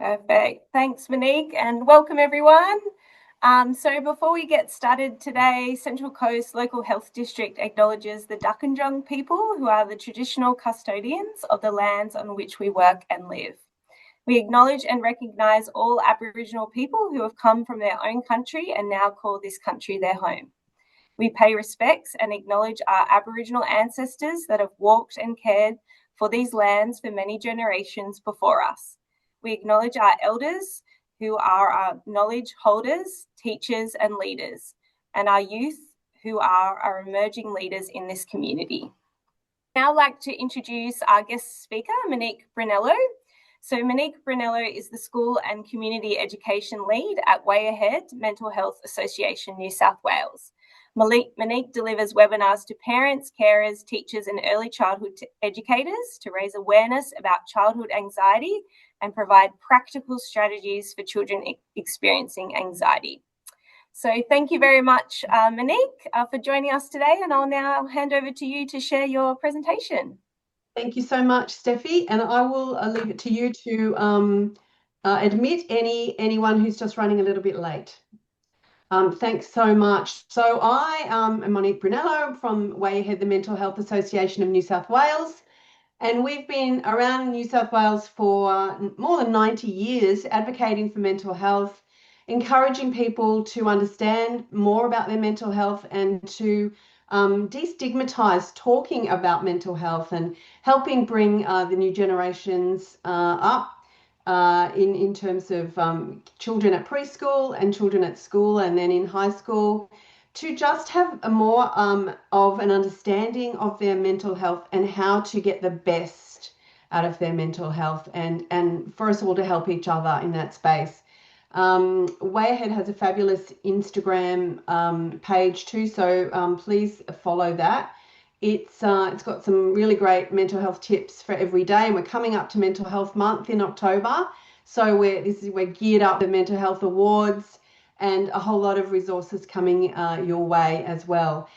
Perfect. Thanks, Monique, and welcome everyone. So before we get started today, Central Coast Local Health District acknowledges the Dukandjung people who are the traditional custodians of the lands on which we work and live. We acknowledge and recognise all Aboriginal people who have come from their own country and now call this country their home. We pay respects and acknowledge our Aboriginal ancestors that have walked and cared for these lands for many generations before us. We acknowledge our elders who are our knowledge holders, teachers and leaders, and our youth who are our emerging leaders in this community. I'd now like to introduce our guest speaker, Monique Brunello. So Monique Brunello is the School and Community Education Lead at Wayahead Mental Health Association, New South Wales. Monique delivers webinars to parents, carers, teachers and early childhood educators to raise awareness about childhood anxiety and provide practical strategies for children experiencing anxiety. So thank you very much, Monique, for joining us today, and I'll now hand over to you to share your presentation. Thank you so much, Steffi, and I will leave it to you to admit anyone who's just running a little bit late. Thanks so much. So I am Monique Brunello from Wayahead, the Mental Health Association of New South Wales, and we've been around New South Wales for more than 90 years advocating for mental health, encouraging people to understand more about their mental health and to destigmatize talking about mental health and helping bring the new generations up in terms of children at preschool and children at school and then in high school, to just have a more of an understanding of their mental health and how to get the best out of their mental health, and for us all to help each other in that space. Wayahead has a fabulous Instagram page too, so please follow that. It's got some really great mental health tips for every day, and we're coming up to Mental Health Month in October, so we're geared up for Mental Health Awards and a whole lot of resources coming your way as well.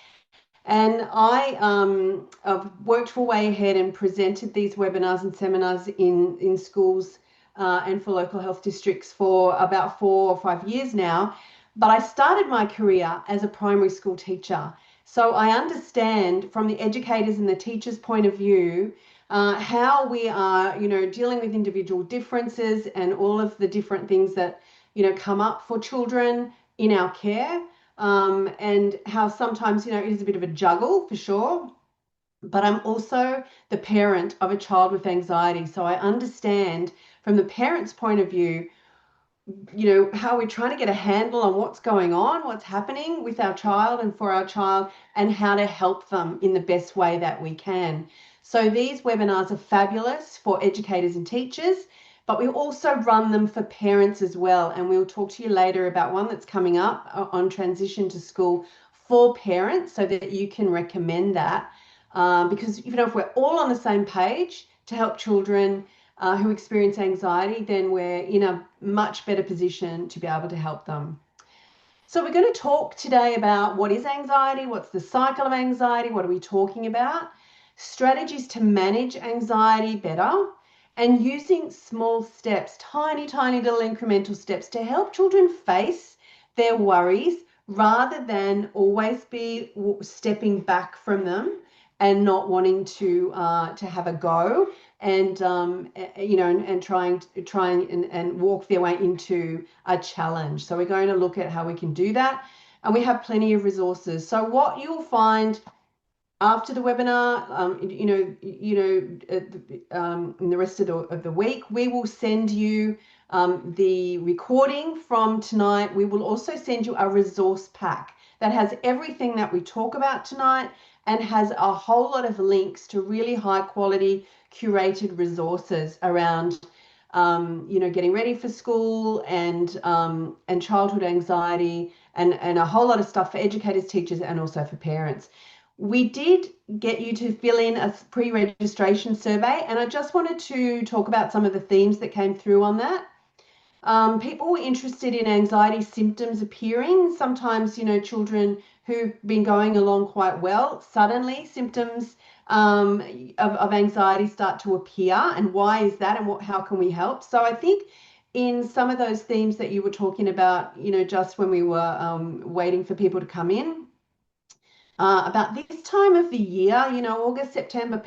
And I've worked for Wayahead and presented these webinars and seminars in schools and for local health districts for about 4 or 5 years now. But I started my career as a primary school teacher. So I understand from the educators and the teachers' point of view how we are, dealing with individual differences and all of the different things that, come up for children in our care, and how sometimes, it is a bit of a juggle for sure. But I'm also the parent of a child with anxiety. So I understand from the parent's point of view, how we're trying to get a handle on what's going on, what's happening with our child and for our child, and how to help them in the best way that we can. So these webinars are fabulous for educators and teachers, but we also run them for parents as well. And we'll talk to you later about one that's coming up on transition to school for parents so that you can recommend that. Because, if we're all on the same page to help children who experience anxiety, then we're in a much better position to be able to help them. So we're going to talk today about what is anxiety, what's the cycle of anxiety, what are we talking about, strategies to manage anxiety better, and using small steps, tiny, tiny little incremental steps to help children face their worries rather than always be stepping back from them and not wanting to have a go, and and trying and walk their way into a challenge. So we're going to look at how we can do that, and we have plenty of resources. So what you'll find after the webinar, in the rest of the week, we will send you the recording from tonight. We will also send you a resource pack that has everything that we talk about tonight and has a whole lot of links to really high quality curated resources around getting ready for school and childhood anxiety, and a whole lot of stuff for educators, teachers, and also for parents. We did get you to fill in a pre-registration survey, and I just wanted to talk about some of the themes that came through on that. People were interested in anxiety symptoms appearing. Sometimes, children who've been going along quite well, suddenly symptoms of anxiety start to appear. And why is that? And how can we help? So I think in some of those themes that you were talking about, just when we were waiting for people to come in. About this time of the year, August, September,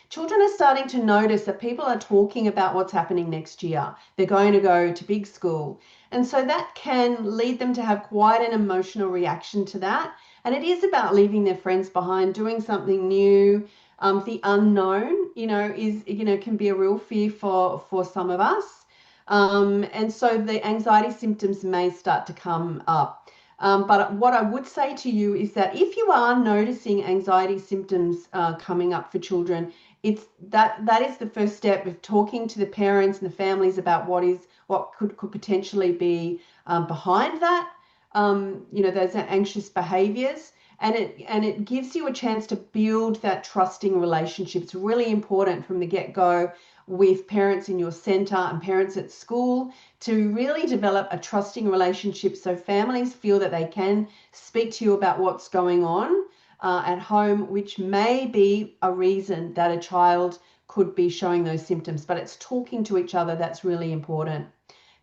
children are starting to notice that people are talking about what's happening next year. They're going to go to big school. And so that can lead them to have quite an emotional reaction to that. And it is about leaving their friends behind, doing something new. The unknown, can be a real fear for some of us. And so the anxiety symptoms may start to come up. But what I would say to you is that if you are noticing anxiety symptoms coming up for children, it's that is the first step of talking to the parents and the families about what could potentially be behind that. Those anxious behaviors, and it gives you a chance to build that trusting relationship. It's really important from the get-go with parents in your center and parents at school to really develop a trusting relationship so families feel that they can speak to you about what's going on at home, which may be a reason that a child could be showing those symptoms. But it's talking to each other that's really important.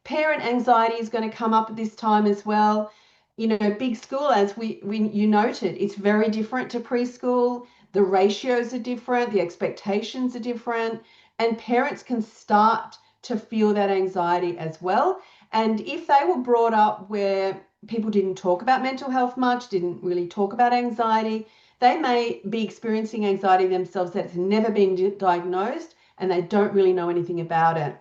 Parent anxiety is going to come up at this time as well. Big school, as you noted, it's very different to preschool. The ratios are different, the expectations are different, and parents can start to feel that anxiety as well. And if they were brought up where people didn't talk about mental health much, didn't really talk about anxiety, they may be experiencing anxiety themselves that's never been diagnosed and they don't really know anything about it.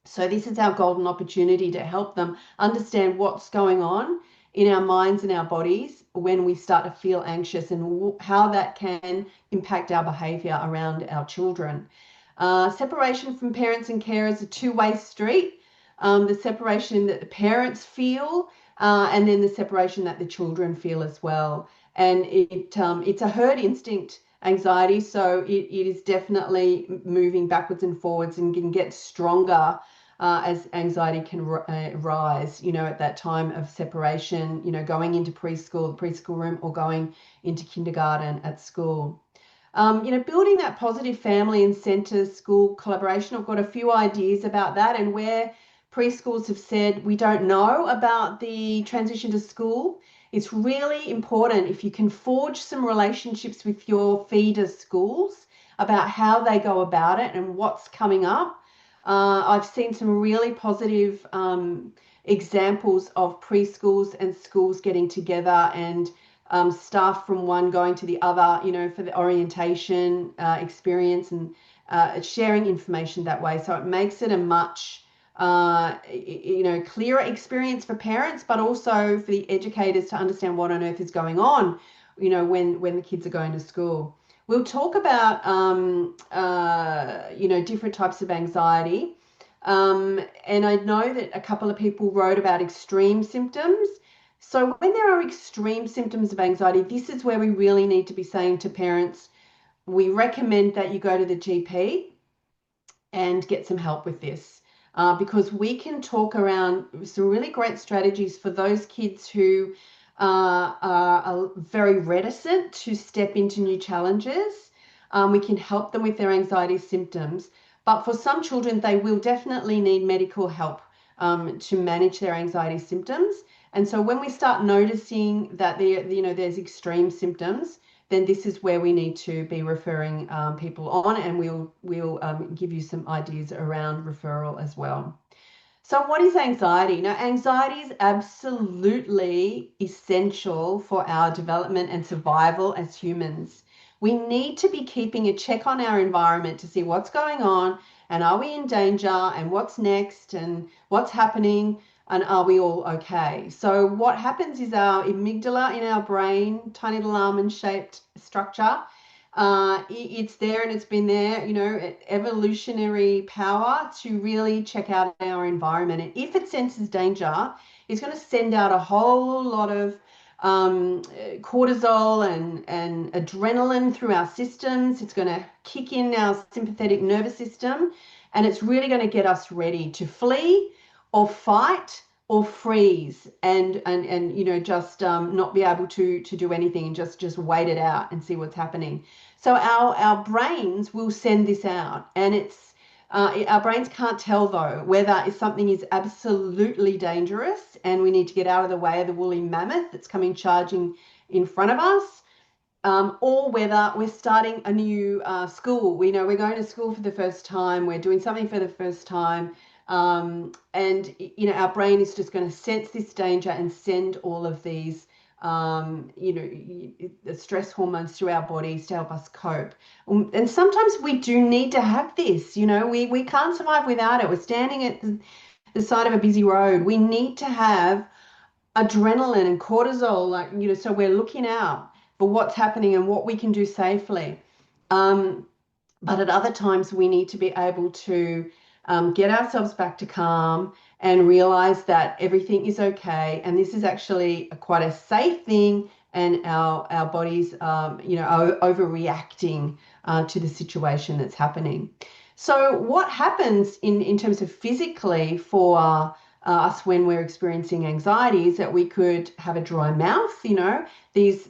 So this is our golden opportunity to help them understand what's going on in our minds and our bodies when we start to feel anxious and how that can impact our behavior around our children. Separation from parents and carers is a two-way street. The separation that the parents feel and then the separation that the children feel as well. And it's a herd instinct anxiety, so it is definitely moving backwards and forwards and can get stronger as anxiety can rise, at that time of separation, going into preschool, the preschool room, or going into kindergarten at school. Building that positive family and centre school collaboration. I've got a few ideas about that, and where preschools have said we don't know about the transition to school, it's really important if you can forge some relationships with your feeder schools about how they go about it and what's coming up. I've seen some really positive examples of preschools and schools getting together and staff from one going to the other, for the orientation experience and sharing information that way. So it makes it a much, clearer experience for parents, but also for the educators to understand what on earth is going on, when the kids are going to school. We'll talk about, different types of anxiety. And I know that a couple of people wrote about extreme symptoms. So when there are extreme symptoms of anxiety, this is where we really need to be saying to parents, we recommend that you go to the GP and get some help with this. Because we can talk around some really great strategies for those kids who are very reticent to step into new challenges. We can help them with their anxiety symptoms, but for some children, they will definitely need medical help to manage their anxiety symptoms. And so when we start noticing that there's extreme symptoms, then this is where we need to be referring people on, and we'll give you some ideas around referral as well. So what is anxiety? Now, anxiety is absolutely essential for our development and survival as humans. We need to be keeping a check on our environment to see what's going on and are we in danger and what's next and what's happening and are we all okay? So what happens is our amygdala in our brain, tiny little almond-shaped structure, it's there and it's been there, evolutionary power to really check out our environment. And if it senses danger, it's going to send out a whole lot of cortisol and adrenaline through our systems. It's going to kick in our sympathetic nervous system, and it's really going to get us ready to flee or fight or freeze and just not be able to do anything and just wait it out and see what's happening. So our brains will send this out, and it's Our brains can't tell, though, whether something is absolutely dangerous and we need to get out of the way of the woolly mammoth that's coming charging in front of us, or whether we're starting a new school. We know we're going to school for the first time, we're doing something for the first time, and our brain is just going to sense this danger and send all of these the stress hormones through our bodies to help us cope. And sometimes we do need to have this. We can't survive without it. We're standing at the side of a busy road. We need to have adrenaline and cortisol, so we're looking out for what's happening and what we can do safely. But at other times, we need to be able to get ourselves back to calm and realize that everything is okay. And this is actually quite a safe thing. And our bodies, are overreacting to the situation that's happening. So what happens in terms of physically for us when we're experiencing anxiety is that we could have a dry mouth. These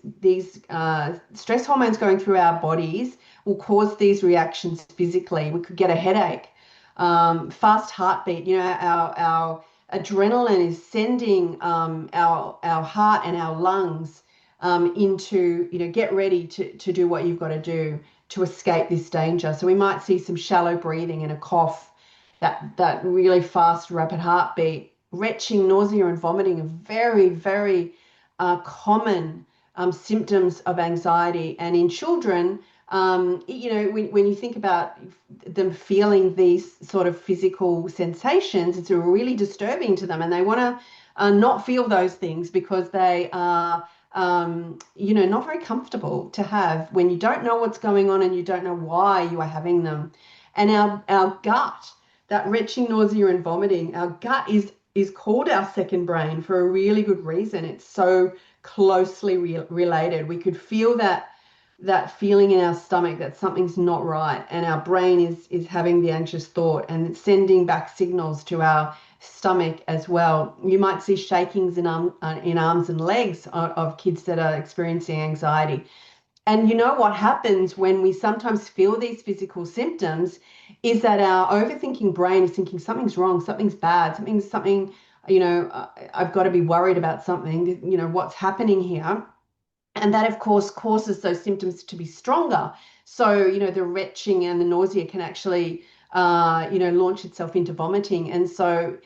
stress hormones going through our bodies will cause these reactions physically. We could get a headache, fast heartbeat. Our adrenaline is sending our heart and our lungs into, get ready to do what you've got to do to escape this danger. So we might see some shallow breathing and a cough, that really fast, rapid heartbeat, retching, nausea, and vomiting are very, very common symptoms of anxiety. And in children, when you think about them feeling these sort of physical sensations, it's really disturbing to them, and they want to not feel those things because they are, not very comfortable to have when you don't know what's going on and you don't know why you are having them. And our gut, that retching, nausea, and vomiting, our gut is called our second brain for a really good reason. It's so closely related. We could feel that feeling in our stomach that something's not right, and our brain is having the anxious thought and it's sending back signals to our stomach as well. You might see shakings in arms and legs of kids that are experiencing anxiety. And you know what happens when we sometimes feel these physical symptoms is that our overthinking brain is thinking something's wrong, something's bad, I've got to be worried about something, what's happening here. And that, of course, causes those symptoms to be stronger. So, the retching and the nausea can actually, launch itself into vomiting. And so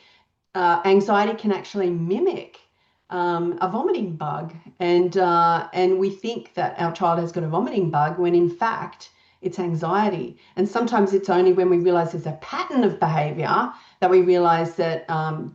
anxiety can actually mimic a vomiting bug. And we think that our child has got a vomiting bug when in fact it's anxiety. And sometimes it's only when we realize there's a pattern of behavior that we realize that,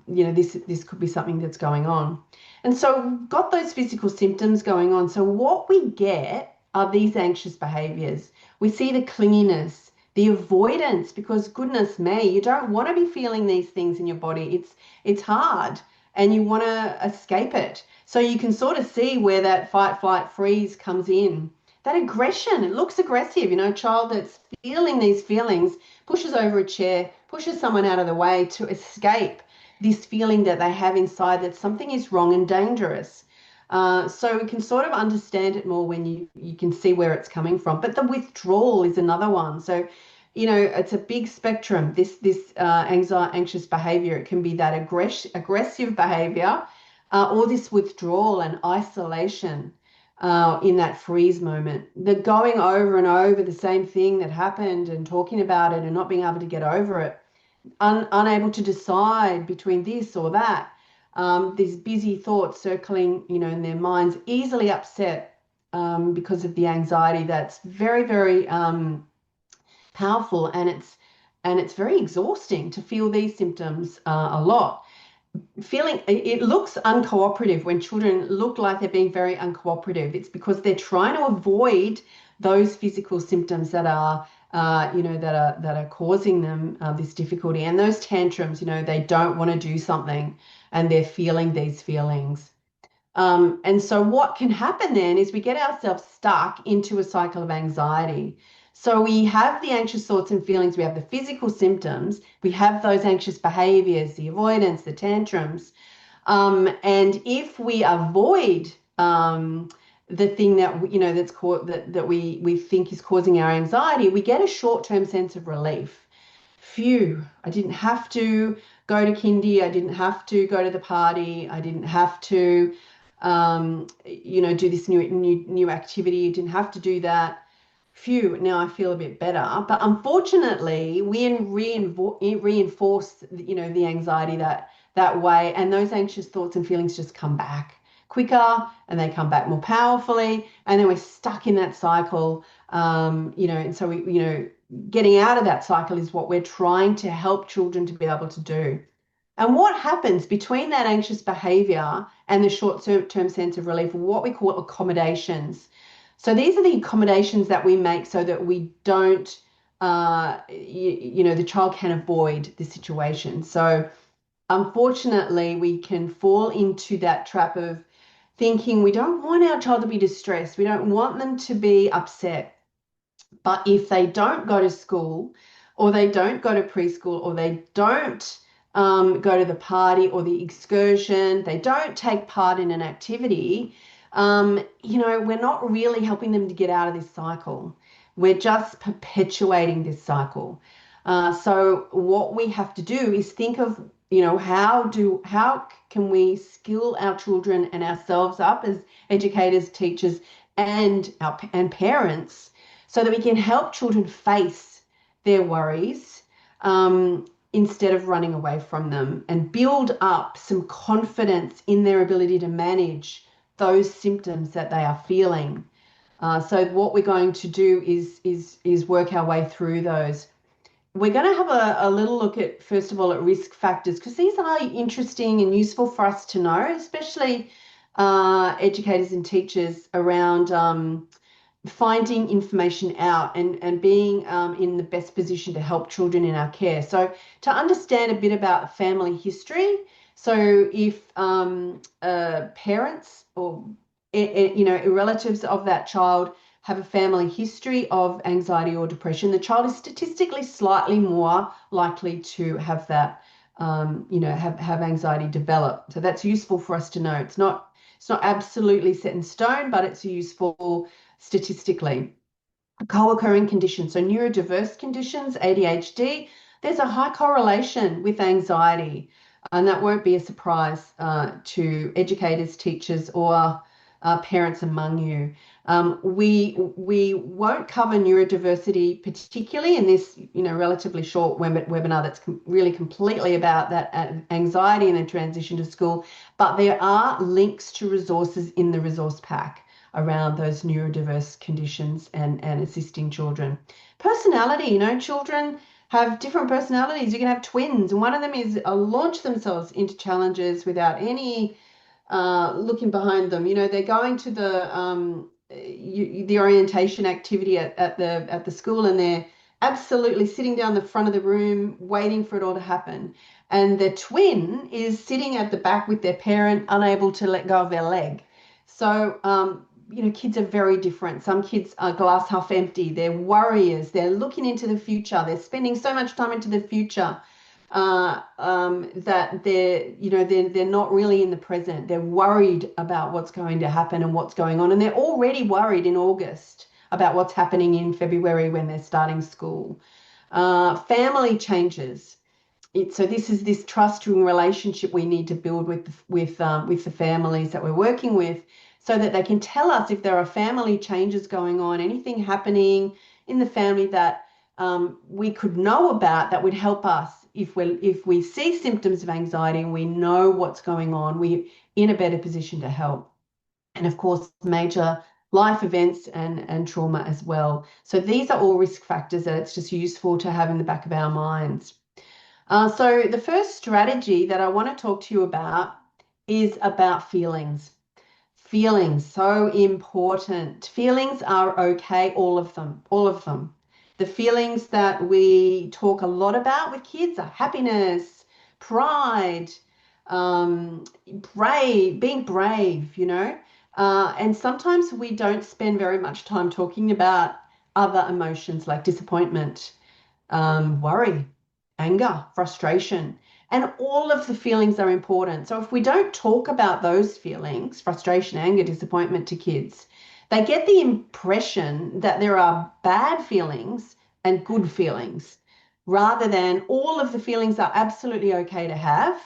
this could be something that's going on. And so we've got those physical symptoms going on. So what we get are these anxious behaviors. We see the clinginess, the avoidance, because goodness me, you don't want to be feeling these things in your body. It's hard and you want to escape it. So you can sort of see where that fight, flight, freeze comes in. That aggression, it looks aggressive. A child that's feeling these feelings pushes over a chair, pushes someone out of the way to escape this feeling that they have inside that something is wrong and dangerous. So we can sort of understand it more when you can see where it's coming from. But the withdrawal is another one. So, it's a big spectrum. This anxious behavior, it can be that aggressive behavior or this withdrawal and isolation in that freeze moment. The going over and over the same thing that happened and talking about it and not being able to get over it. Unable to decide between this or that, these busy thoughts circling, in their minds, easily upset because of the anxiety that's very, very powerful, and it's very exhausting to feel these symptoms a lot. Feeling it looks uncooperative when children look like they're being very uncooperative. It's because they're trying to avoid those physical symptoms that are that are causing them this difficulty, and those tantrums. They don't want to do something, and they're feeling these feelings. And so what can happen then is we get ourselves stuck into a cycle of anxiety. So we have the anxious thoughts and feelings, we have the physical symptoms, we have those anxious behaviors, the avoidance, the tantrums. And if we avoid the thing that that's that we think is causing our anxiety, we get a short-term sense of relief. Phew, I didn't have to go to kindy. I didn't have to go to the party. I didn't have to, do this new activity. I didn't have to do that. Phew, now I feel a bit better. But unfortunately, reinforce, the anxiety that way, and those anxious thoughts and feelings just come back quicker, and they come back more powerfully, and then we're stuck in that cycle. And so getting out of that cycle is what we're trying to help children to be able to do. And what happens between that anxious behavior and the short-term sense of relief, what we call accommodations. So these are the accommodations that we make so that we don't, the child can avoid the situation. So unfortunately, we can fall into that trap of thinking we don't want our child to be distressed. We don't want them to be upset. But if they don't go to school, or they don't go to preschool, or they don't go to the party or the excursion, they don't take part in an activity, we're not really helping them to get out of this cycle. We're just perpetuating this cycle. So what we have to do is think of, how can we skill our children and ourselves up as educators, teachers, and parents, so that we can help children face their worries, instead of running away from them, and build up some confidence in their ability to manage those symptoms that they are feeling. So what we're going to do is work our way through those. We're going to have a little look at, first of all, at risk factors, because these are interesting and useful for us to know, especially educators and teachers, around finding information out and being in the best position to help children in our care. So to understand a bit about family history. So if parents or relatives of that child have a family history of anxiety or depression, the child is statistically slightly more likely to have that, have anxiety develop. So that's useful for us to know. It's not absolutely set in stone, but it's useful statistically. Co-occurring conditions, so neurodiverse conditions, ADHD, there's a high correlation with anxiety, and that won't be a surprise to educators, teachers, or parents among you. We won't cover neurodiversity particularly in this relatively short webinar that's really completely about that anxiety and the transition to school, but there are links to resources in the resource pack around those neurodiverse conditions and assisting children. Personality, children have different personalities. You can have twins, and one of them is launch themselves into challenges without any looking behind them. They're going to the orientation activity at the school, and they're absolutely sitting down the front of the room waiting for it all to happen. And the twin is sitting at the back with their parent, unable to let go of their leg. So kids are very different. Some kids are glass half empty. They're worriers. They're looking into the future. They're spending so much time into the future that they're not really in the present. They're worried about what's going to happen and what's going on, and they're already worried in August about what's happening in February when they're starting school. Family changes. So this is this trusting relationship we need to build with the families that we're working with, so that they can tell us if there are family changes going on, anything happening in the family that we could know about that would help us. If we see symptoms of anxiety and we know what's going on, we're in a better position to help. And of course, major life events and trauma as well. So these are all risk factors that it's just useful to have in the back of our minds. So the first strategy that I want to talk to you about is about feelings. Feelings, so important. Feelings are okay, all of them, all of them. The feelings that we talk a lot about with kids are happiness, pride, being brave, and sometimes we don't spend very much time talking about other emotions like disappointment, worry, anger, frustration. And all of the feelings are important. So if we don't talk about those feelings, frustration, anger, disappointment, to kids, they get the impression that there are bad feelings and good feelings, rather than all of the feelings are absolutely okay to have.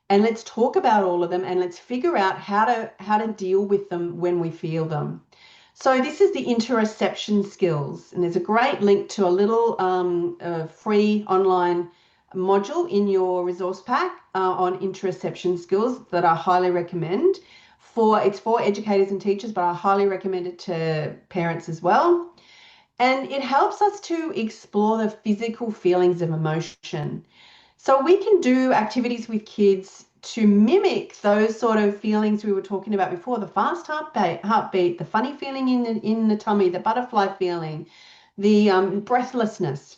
And let's talk about all of them and let's figure out how to deal with them when we feel them. So this is the interoception skills, and there's a great link to a little free online module in your resource pack on interoception skills that I highly recommend. It's for educators and teachers, but I highly recommend it to parents as well. And it helps us to explore the physical feelings of emotion. So we can do activities with kids to mimic those sort of feelings we were talking about before, the fast heartbeat, the funny feeling in the tummy, the butterfly feeling, the breathlessness.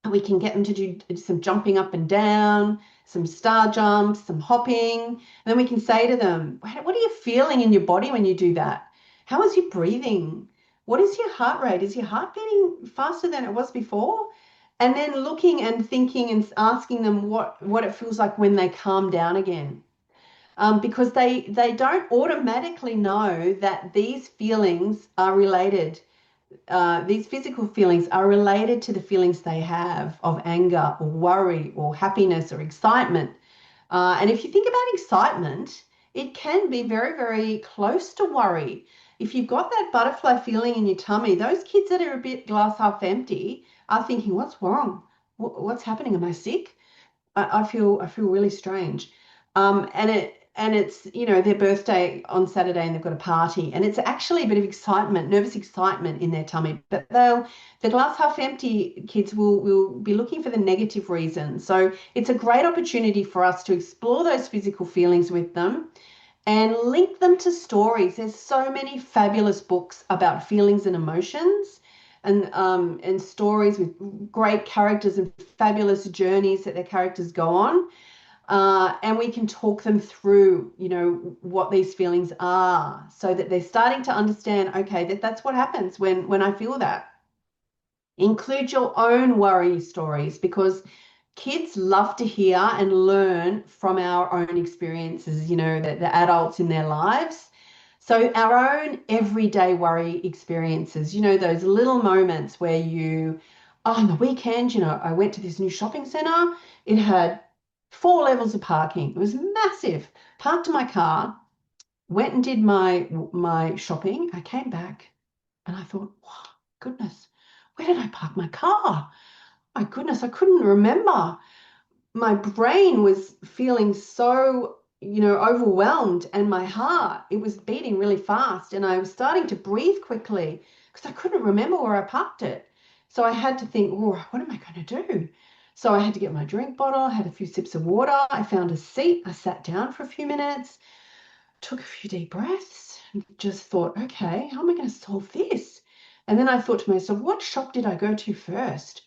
We can get them to do some jumping up and down, some star jumps, some hopping. And then we can say to them, what are you feeling in your body when you do that? How is your breathing? What is your heart rate? Is your heart beating faster than it was before? And then looking and thinking and asking them what it feels like when they calm down again. Because they don't automatically know that these feelings are related. These physical feelings are related to the feelings they have of anger or worry or happiness or excitement. And if you think about excitement, it can be very, very close to worry. If you've got that butterfly feeling in your tummy, those kids that are a bit glass half empty are thinking, what's wrong? What's happening? Am I sick? I feel really strange. And it's their birthday on Saturday and they've got a party and it's actually a bit of excitement, nervous excitement in their tummy. But the glass half empty kids will be looking for the negative reason. So it's a great opportunity for us to explore those physical feelings with them and link them to stories. There's so many fabulous books about feelings and emotions and stories with great characters and fabulous journeys that their characters go on. And we can talk them through, what these feelings are so that they're starting to understand, okay, that's what happens when I feel that. Include your own worry stories because kids love to hear and learn from our own experiences, the adults in their lives. So our own everyday worry experiences, those little moments where on the weekend, I went to this new shopping center. It had 4 levels of parking. It was massive. Parked my car, went and did my shopping. I came back and I thought, wow, goodness, where did I park my car? My goodness, I couldn't remember. My brain was feeling so, overwhelmed, and my heart, it was beating really fast, and I was starting to breathe quickly because I couldn't remember where I parked it. So I had to think, oh, what am I going to do? So I had to get my drink bottle, I had a few sips of water, I found a seat, I sat down for a few minutes, took a few deep breaths, and just thought, okay, how am I going to solve this? And then I thought to myself, what shop did I go to first?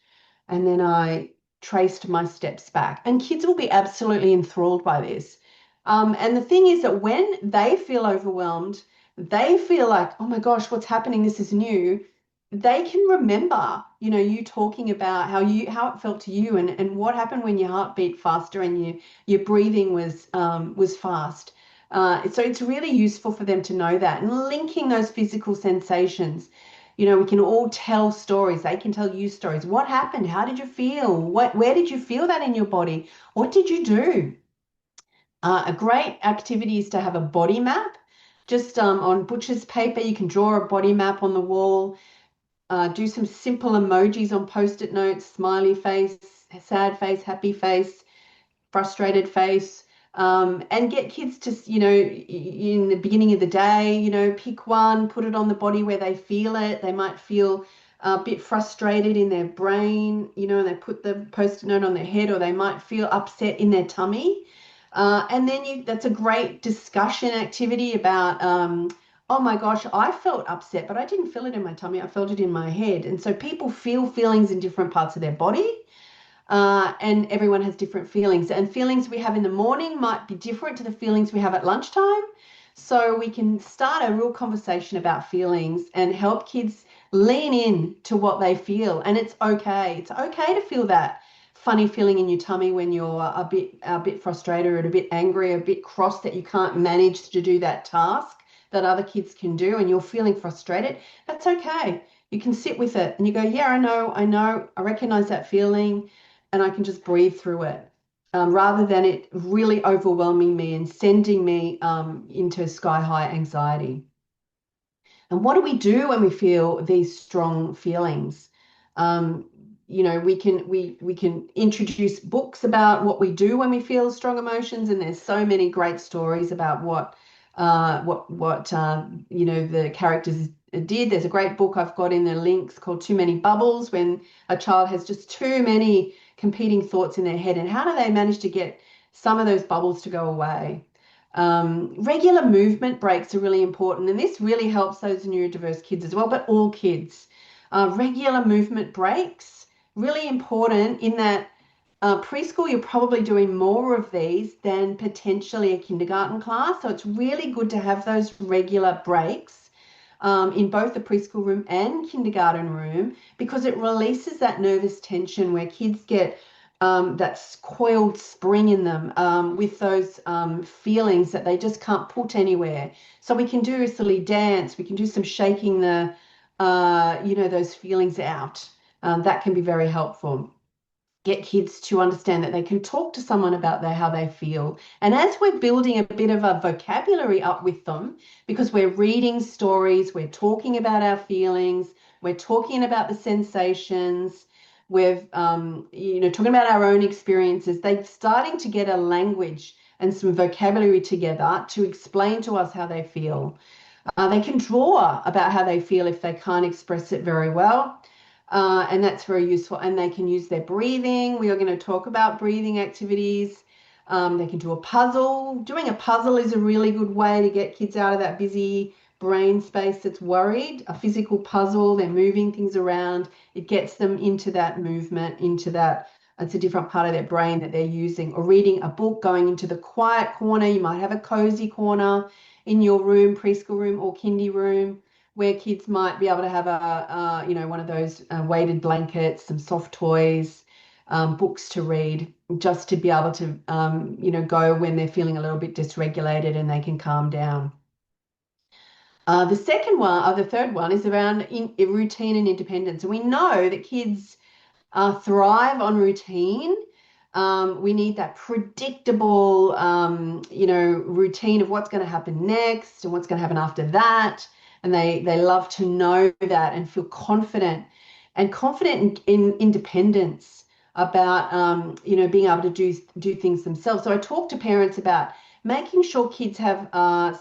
And then I traced my steps back. And kids will be absolutely enthralled by this. And the thing is that when they feel overwhelmed, they feel like, oh my gosh, what's happening? This is new. They can remember, you talking about how it felt to you and what happened when your heart beat faster and your breathing was fast. So it's really useful for them to know that and linking those physical sensations. We can all tell stories. They can tell you stories. What happened? How did you feel? Where did you feel that in your body? What did you do? A great activity is to have a body map. Just on butcher's paper, you can draw a body map on the wall. Do some simple emojis on post-it notes, smiley face, sad face, happy face, frustrated face, and get kids to, in the beginning of the day, pick one, put it on the body where they feel it. They might feel a bit frustrated in their brain, and they put the post-it note on their head, or they might feel upset in their tummy. And then that's a great discussion activity about, oh my gosh, I felt upset, but I didn't feel it in my tummy. I felt it in my head. And so people feel feelings in different parts of their body. And everyone has different feelings. And feelings we have in the morning might be different to the feelings we have at lunchtime. So we can start a real conversation about feelings and help kids lean in to what they feel. And it's okay. It's okay to feel that funny feeling in your tummy when you're a bit frustrated or a bit angry, a bit cross that you can't manage to do that task that other kids can do and you're feeling frustrated. That's okay. you can sit with it and you go, yeah, I recognize that feeling, and I can just breathe through it. Rather than it really overwhelming me and sending me into sky high anxiety. And what do we do when we feel these strong feelings? Um, we can introduce books about what we do when we feel strong emotions, and there's so many great stories about what the characters did. There's a great book I've got in the links called Too Many Bubbles, when a child has just too many competing thoughts in their head, and how do they manage to get some of those bubbles to go away? Regular movement breaks are really important, and this really helps those neurodiverse kids as well, but all kids. Regular movement breaks, really important in that preschool, you're probably doing more of these than potentially a kindergarten class. So it's really good to have those regular breaks in both the preschool room and kindergarten room, because it releases that nervous tension where kids get that coiled spring in them with those feelings that they just can't put anywhere. So we can do a silly dance, we can do some shaking those feelings out. That can be very helpful. Get kids to understand that they can talk to someone about how they feel. And as we're building a bit of a vocabulary up with them, because we're reading stories, we're talking about our feelings, we're talking about the sensations, we're talking about our own experiences, they're starting to get a language and some vocabulary together to explain to us how they feel. They can draw about how they feel if they can't express it very well. And that's very useful. And they can use their breathing. We are going to talk about breathing activities. They can do a puzzle. Doing a puzzle is a really good way to get kids out of that busy brain space that's worried. A physical puzzle, they're moving things around. It gets them into that movement, into that. It's a different part of their brain that they're using. Or reading a book, going into the quiet corner. You might have a cozy corner in your room, preschool room or kindy room, where kids might be able to have one of those weighted blankets, some soft toys, books to read, just to be able to go when they're feeling a little bit dysregulated and they can calm down. The second one, or the third one, is around routine and independence. And we know that kids thrive on routine. We need that predictable, routine of what's going to happen next and what's going to happen after that. And they love to know that and feel confident in independence about, being able to do things themselves. So I talk to parents about making sure kids have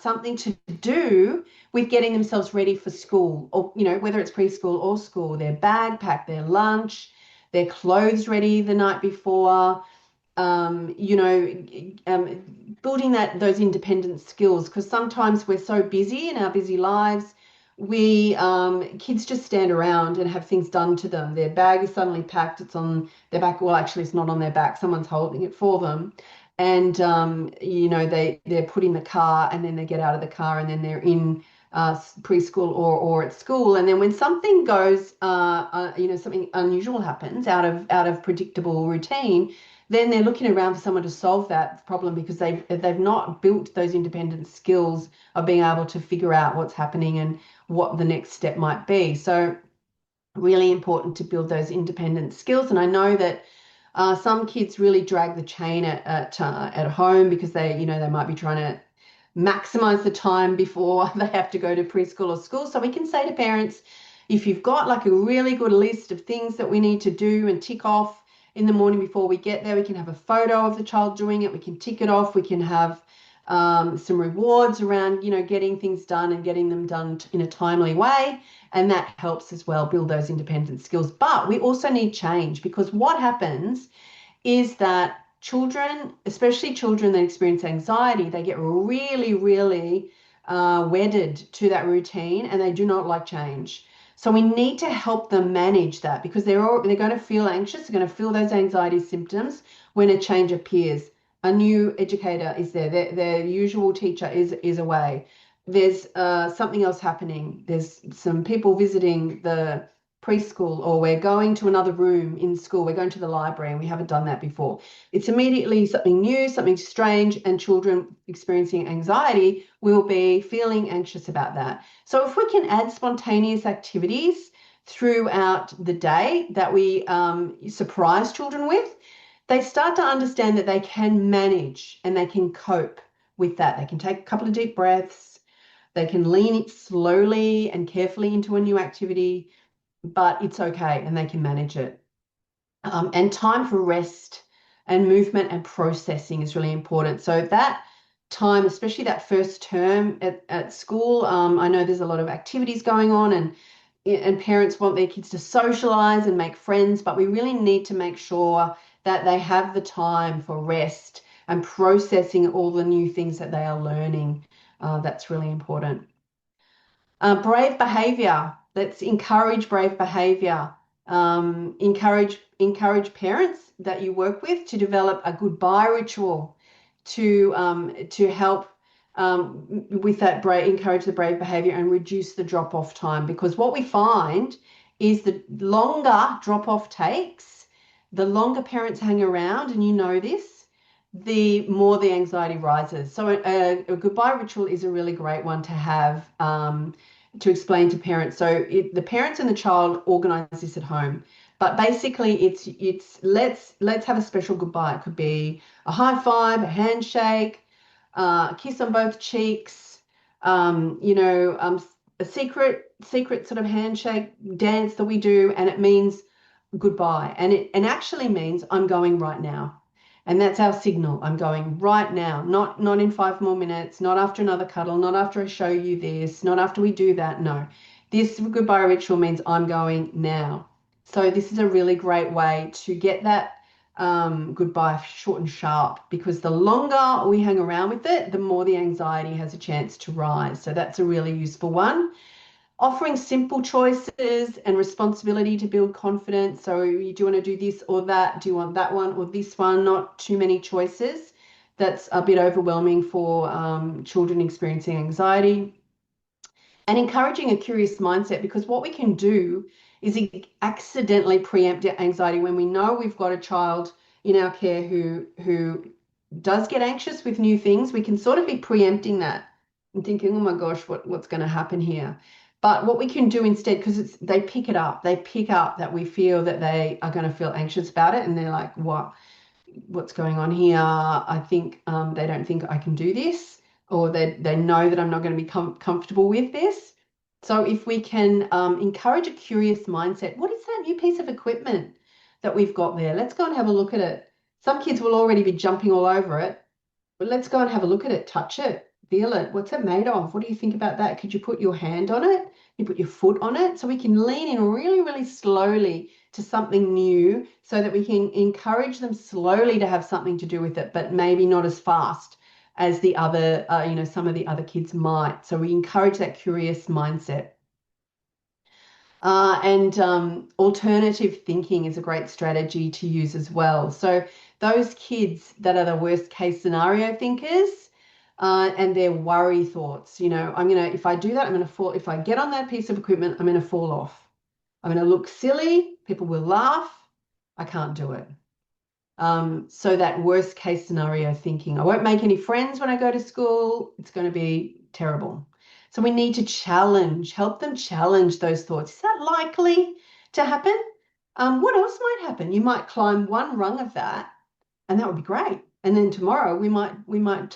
something to do with getting themselves ready for school, or, whether it's preschool or school, their bag packed, their lunch, their clothes ready the night before, building those independent skills, because sometimes we're so busy in our busy lives, we kids just stand around and have things done to them. Their bag is suddenly packed, it's on their back. Well, actually, it's not on their back, someone's holding it for them. And they're put in the car, and then they get out of the car, and then they're in preschool or at school. And then when something goes, something unusual happens out of predictable routine, then they're looking around for someone to solve that problem, because they've not built those independent skills of being able to figure out what's happening and what the next step might be. So really important to build those independent skills. And I know that some kids really drag the chain at home, because they might be trying to maximize the time before they have to go to preschool or school. So we can say to parents, if you've got like a really good list of things that we need to do and tick off in the morning before we get there, we can have a photo of the child doing it, we can tick it off, we can have some rewards around getting things done and getting them done in a timely way, and that helps as well build those independent skills. But we also need change, because what happens is that children, especially children that experience anxiety, they get really, really wedded to that routine, and they do not like change. So we need to help them manage that, because they're going to feel anxious, they're going to feel those anxiety symptoms when a change appears. A new educator is there, their usual teacher is away. There's something else happening. There's some people visiting the preschool, or we're going to another room in school, we're going to the library, and we haven't done that before. It's immediately something new, something strange, and children experiencing anxiety will be feeling anxious about that. So if we can add spontaneous activities throughout the day that we surprise children with, they start to understand that they can manage and they can cope with that. They can take a couple of deep breaths. They can lean slowly and carefully into a new activity, but it's okay and they can manage it. And time for rest and movement and processing is really important. So that time, especially that first term at school, I know there's a lot of activities going on and parents want their kids to socialize and make friends, but we really need to make sure that they have the time for rest and processing all the new things that they are learning. That's really important. Brave behavior. Let's encourage brave behavior. Encourage parents that you work with to develop a goodbye ritual to help with that encourage the brave behavior and reduce the drop-off time. Because what we find is the longer drop-off takes, the longer parents hang around, and you know this, the more the anxiety rises. So a goodbye ritual is a really great one to have to explain to parents. So the parents and the child organize this at home, but basically it's let's have a special goodbye. It could be a high five, a handshake, a kiss on both cheeks, a secret sort of handshake dance that we do, and it means goodbye, and it actually means I'm going right now. And that's our signal. I'm going right now, not in 5 more minutes, not after another cuddle, not after I show you this, not after we do that. No, this goodbye ritual means I'm going now. So this is a really great way to get that goodbye short and sharp, because the longer we hang around with it, the more the anxiety has a chance to rise. So that's a really useful one. Offering simple choices and responsibility to build confidence. So do you want to do this or that? Do you want that one or this one? Not too many choices. That's a bit overwhelming for children experiencing anxiety. And encouraging a curious mindset, because what we can do is accidentally preempt anxiety when we know we've got a child in our care who does get anxious with new things. We can sort of be preempting that and thinking, oh my gosh, what's going to happen here? But what we can do instead, because they pick it up, they pick up that we feel that they are going to feel anxious about it, and they're like, what's going on here? I think they don't think I can do this, or they know that I'm not going to be comfortable with this. So if we can encourage a curious mindset, what is that new piece of equipment that we've got there? Let's go and have a look at it. Some kids will already be jumping all over it, but let's go and have a look at it, touch it, feel it. What's it made of? What do you think about that? Could you put your hand on it? You put your foot on it, so we can lean in really, really slowly to something new, so that we can encourage them slowly to have something to do with it, but maybe not as fast as the other, some of the other kids might. So we encourage that curious mindset. And alternative thinking is a great strategy to use as well. So those kids that are the worst case scenario thinkers and their worry thoughts, if I do that, I'm going to fall. If I get on that piece of equipment, I'm going to fall off. I'm going to look silly. People will laugh. I can't do it. So that worst case scenario thinking, I won't make any friends when I go to school. It's going to be terrible. So we need to help them challenge those thoughts. Is that likely to happen? What else might happen? You might climb one rung of that, and that would be great. And then tomorrow we might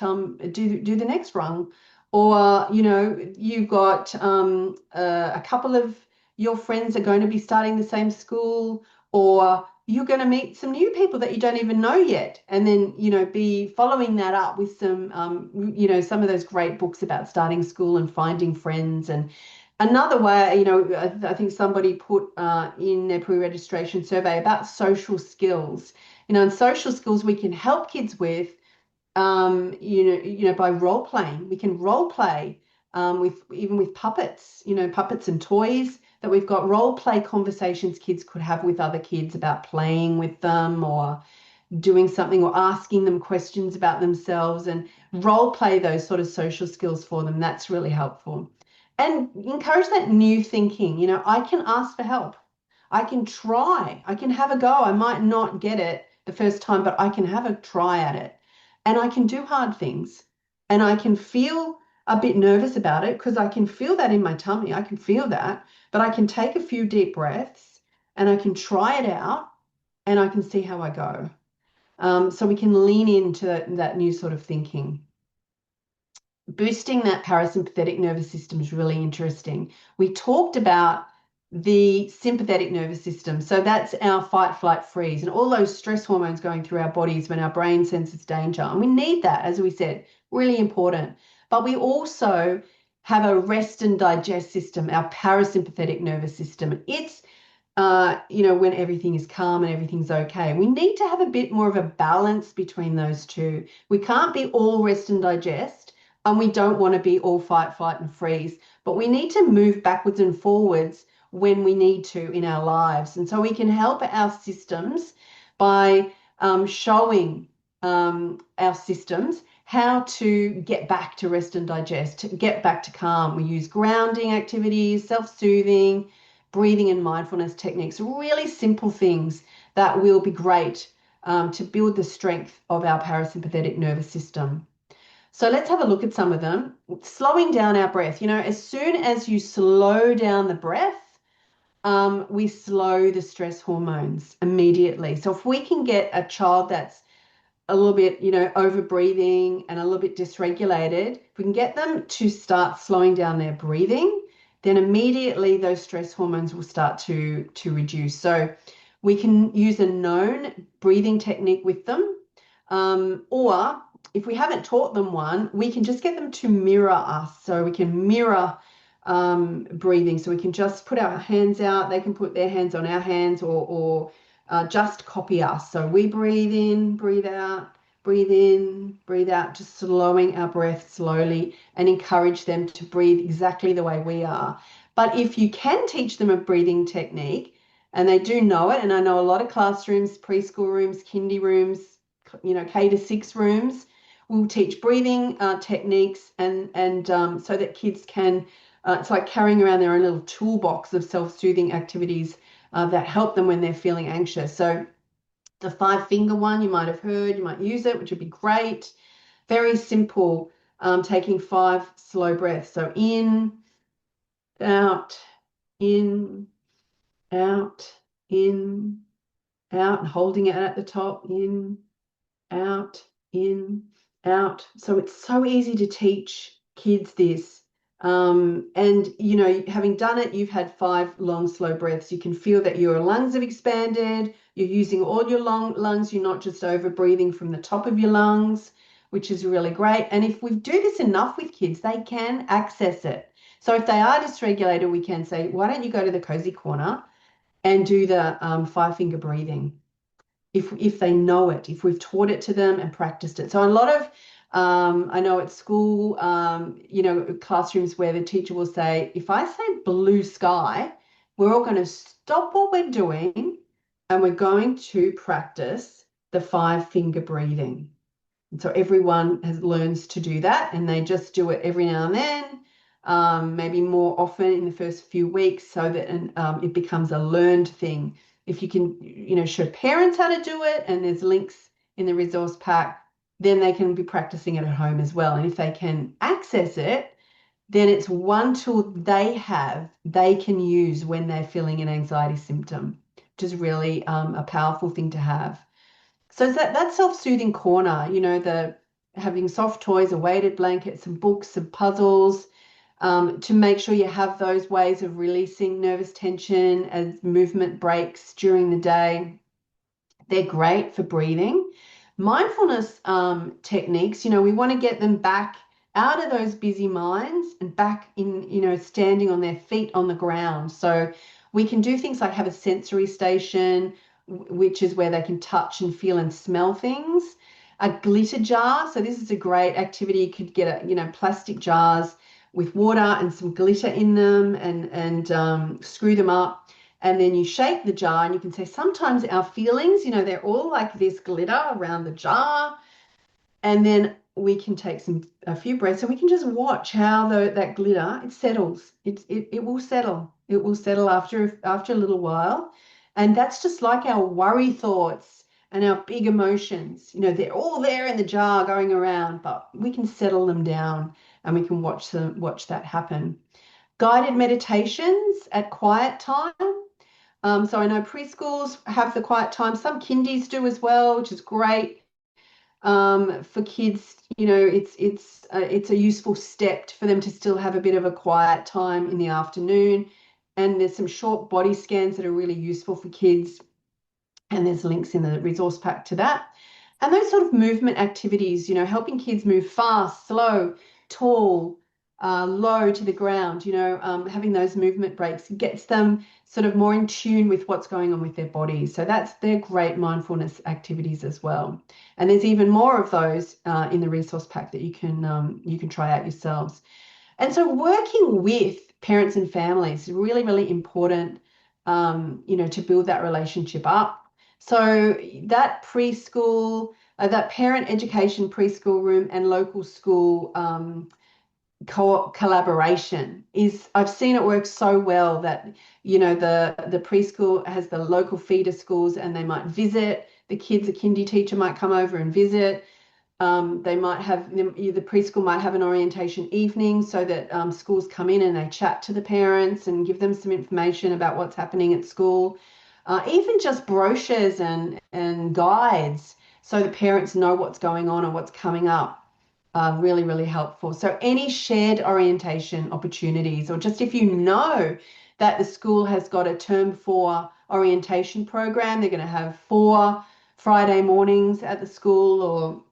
do the next rung, or you've got a couple of your friends are going to be starting the same school, or you're going to meet some new people that you don't even know yet, and then be following that up with some some of those great books about starting school and finding friends. And another way, I think somebody put in their pre-registration survey about social skills. And social skills we can help kids with, by role playing. We can role play with puppets, puppets and toys, that we've got role play conversations kids could have with other kids about playing with them, or doing something, or asking them questions about themselves, and role play those sort of social skills for them. That's really helpful. And encourage that new thinking. I can ask for help. I can try. I can have a go. I might not get it the first time, but I can have a try at it. And I can do hard things. And I can feel a bit nervous about it, because I can feel that in my tummy. I can feel that. but I can take a few deep breaths and I can try it out and I can see how I go. So we can lean into that new sort of thinking. Boosting that parasympathetic nervous system is really interesting. We talked about the sympathetic nervous system. So that's our fight, flight, freeze, and all those stress hormones going through our bodies when our brain senses danger. And we need that, as we said, really important. But we also have a rest and digest system, our parasympathetic nervous system. It's when everything is calm and everything's okay. We need to have a bit more of a balance between those two. We can't be all rest and digest, and we don't want to be all fight, flight, and freeze, but we need to move backwards and forwards when we need to in our lives. And so we can help our systems by showing our systems how to get back to rest and digest, to get back to calm. We use grounding activities, self-soothing, breathing and mindfulness techniques, really simple things that will be great to build the strength of our parasympathetic nervous system. So let's have a look at some of them. Slowing down our breath. As soon as you slow down the breath, we slow the stress hormones immediately. So if we can get a child that's a little bit, over breathing and a little bit dysregulated, if we can get them to start slowing down their breathing, then immediately those stress hormones will start to reduce. So we can use a known breathing technique with them, or if we haven't taught them one, we can just get them to mirror us. So we can mirror breathing. So we can just put our hands out. They can put their hands on our hands, or just copy us. So we breathe in, breathe out, breathe in, breathe out, just slowing our breath slowly and encourage them to breathe exactly the way we are. But if you can teach them a breathing technique and they do know it, and I know a lot of classrooms, preschool rooms, kindy rooms, K-6 rooms will teach breathing techniques and so that kids can, it's like carrying around their own little toolbox of self-soothing activities that help them when they're feeling anxious. So the 5-finger one you might have heard, you might use it, which would be great. Very simple, taking 5 slow breaths. So in, out, in, out, in, out, and holding it at the top, in, out, in, out. So it's so easy to teach kids this. And having done it, you've had 5 long, slow breaths. You can feel that your lungs have expanded. You're using all your lungs. You're not just over breathing from the top of your lungs, which is really great. And if we do this enough with kids, they can access it. So if they are dysregulated, we can say, why don't you go to the cozy corner and do the 5-finger breathing? If they know it, if we've taught it to them and practiced it. So a lot of, I know at school, classrooms where the teacher will say, if I say blue sky, we're all going to stop what we're doing and we're going to practice the 5-finger breathing. And so everyone learns to do that, and they just do it every now and then, maybe more often in the first few weeks, so that it becomes a learned thing. If you can, show parents how to do it, and there's links in the resource pack, then they can be practicing it at home as well. And if they can access it, then it's one tool they can use when they're feeling an anxiety symptom, which is really a powerful thing to have. So that self-soothing corner, the having soft toys, a weighted blanket, some books, some puzzles, to make sure you have those ways of releasing nervous tension as movement breaks during the day. They're great for breathing. Mindfulness techniques, we want to get them back out of those busy minds and back in, standing on their feet on the ground. So we can do things like have a sensory station, which is where they can touch and feel and smell things. A glitter jar. So this is a great activity. You could get plastic jars with water and some glitter in them and screw them up. And then you shake the jar and you can say sometimes our feelings, they're all like this glitter around the jar. And then we can take a few breaths and we can just watch how that glitter, it settles. It will settle. It will settle after a little while. And that's just like our worry thoughts and our big emotions. They're all there in the jar going around, but we can settle them down and we can watch that happen. guided meditations at quiet time. So I know preschools have the quiet time. Some kindies do as well, which is great. For kids, it's a useful step for them to still have a bit of a quiet time in the afternoon. And there's some short body scans that are really useful for kids, and there's links in the resource pack to that. And those sort of movement activities, helping kids move fast, slow, tall, low to the ground, having those movement breaks gets them sort of more in tune with what's going on with their bodies. So they're great mindfulness activities as well. And there's even more of those in the resource pack that you can try out yourselves. And so working with parents and families is really, really important, to build that relationship up. So that preschool, that parent education preschool room and local school collaboration is, I've seen it work so well that, the preschool has the local feeder schools and they might visit the kids, a kindy teacher might come over and visit. They might have, the preschool might have an orientation evening so that schools come in and they chat to the parents and give them some information about what's happening at school. Even just brochures and guides so the parents know what's going on and what's coming up are really, really helpful. So any shared orientation opportunities, or just if you know that the school has got a term 4 orientation program, they're going to have 4 Friday mornings at the school or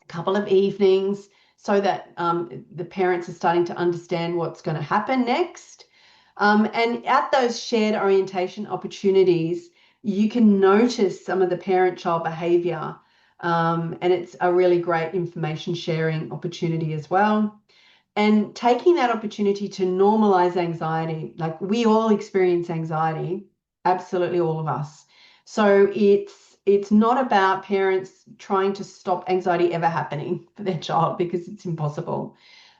couple of evenings so that the parents are starting to understand what's going to happen next. And at those shared orientation opportunities, you can notice some of the parent-child behavior, and it's a really great information sharing opportunity as well. And taking that opportunity to normalize anxiety, like we all experience anxiety, absolutely all of us. So it's not about parents trying to stop anxiety ever happening for their child because it's impossible.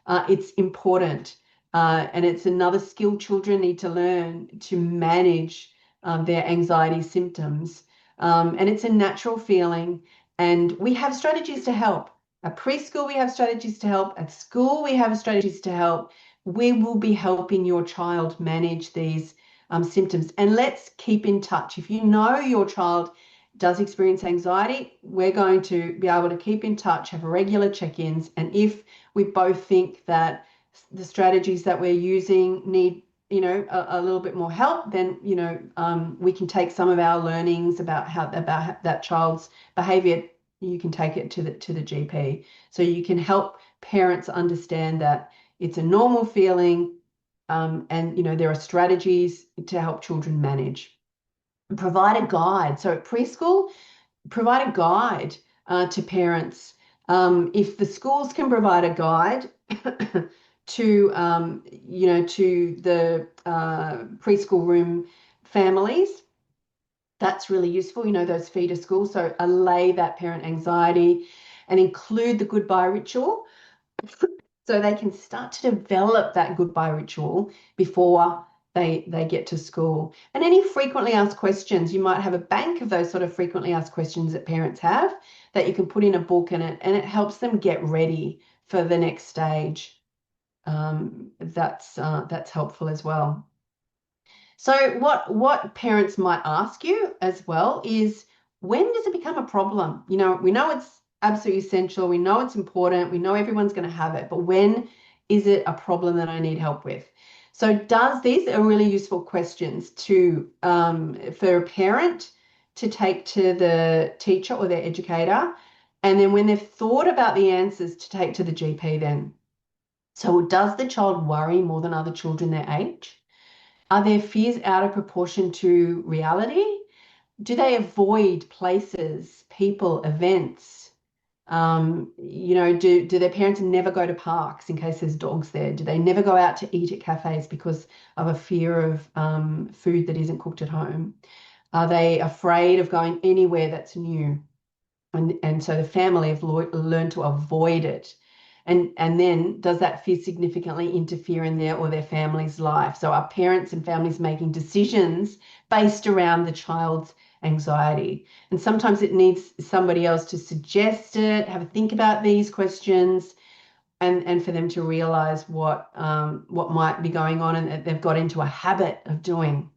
It's important. And it's another skill children need to learn to manage their anxiety symptoms. And it's a natural feeling. And we have strategies to help. At preschool, we have strategies to help. At school, we have strategies to help. We will be helping your child manage these symptoms. And let's keep in touch. If you know your child does experience anxiety, we're going to be able to keep in touch, have regular check-ins. And if we both think that the strategies that we're using need, a little bit more help, then, we can take some of our learnings about that child's behavior. You can take it to the GP. So you can help parents understand that it's a normal feeling, and there are strategies to help children manage. Provide a guide. So at preschool, provide a guide to parents. If the schools can provide a guide to to the preschool room families, that's really useful. Those feeder schools. So allay that parent anxiety and include the goodbye ritual so they can start to develop that goodbye ritual before they get to school. And any frequently asked questions, you might have a bank of those sort of frequently asked questions that parents have that you can put in a book, and it helps them get ready for the next stage. That's helpful as well. So what parents might ask you as well is, when does it become a problem? We know it's absolutely essential. We know it's important. We know everyone's going to have it, but when is it a problem that I need help with? So these are really useful questions for a parent to take to the teacher or their educator. And then when they've thought about the answers, to take to the GP then. So does the child worry more than other children their age? Are their fears out of proportion to reality? Do they avoid places, people, events? Do their parents never go to parks in case there's dogs there? Do they never go out to eat at cafes because of a fear of food that isn't cooked at home? Are they afraid of going anywhere that's new? And so the family have learned to avoid it. And then does that fear significantly interfere in their or their family's life? So are parents and families making decisions based around the child's anxiety? And sometimes it needs somebody else to suggest it, have a think about these questions, and for them to realize what might be going on and that they've got into a habit of doing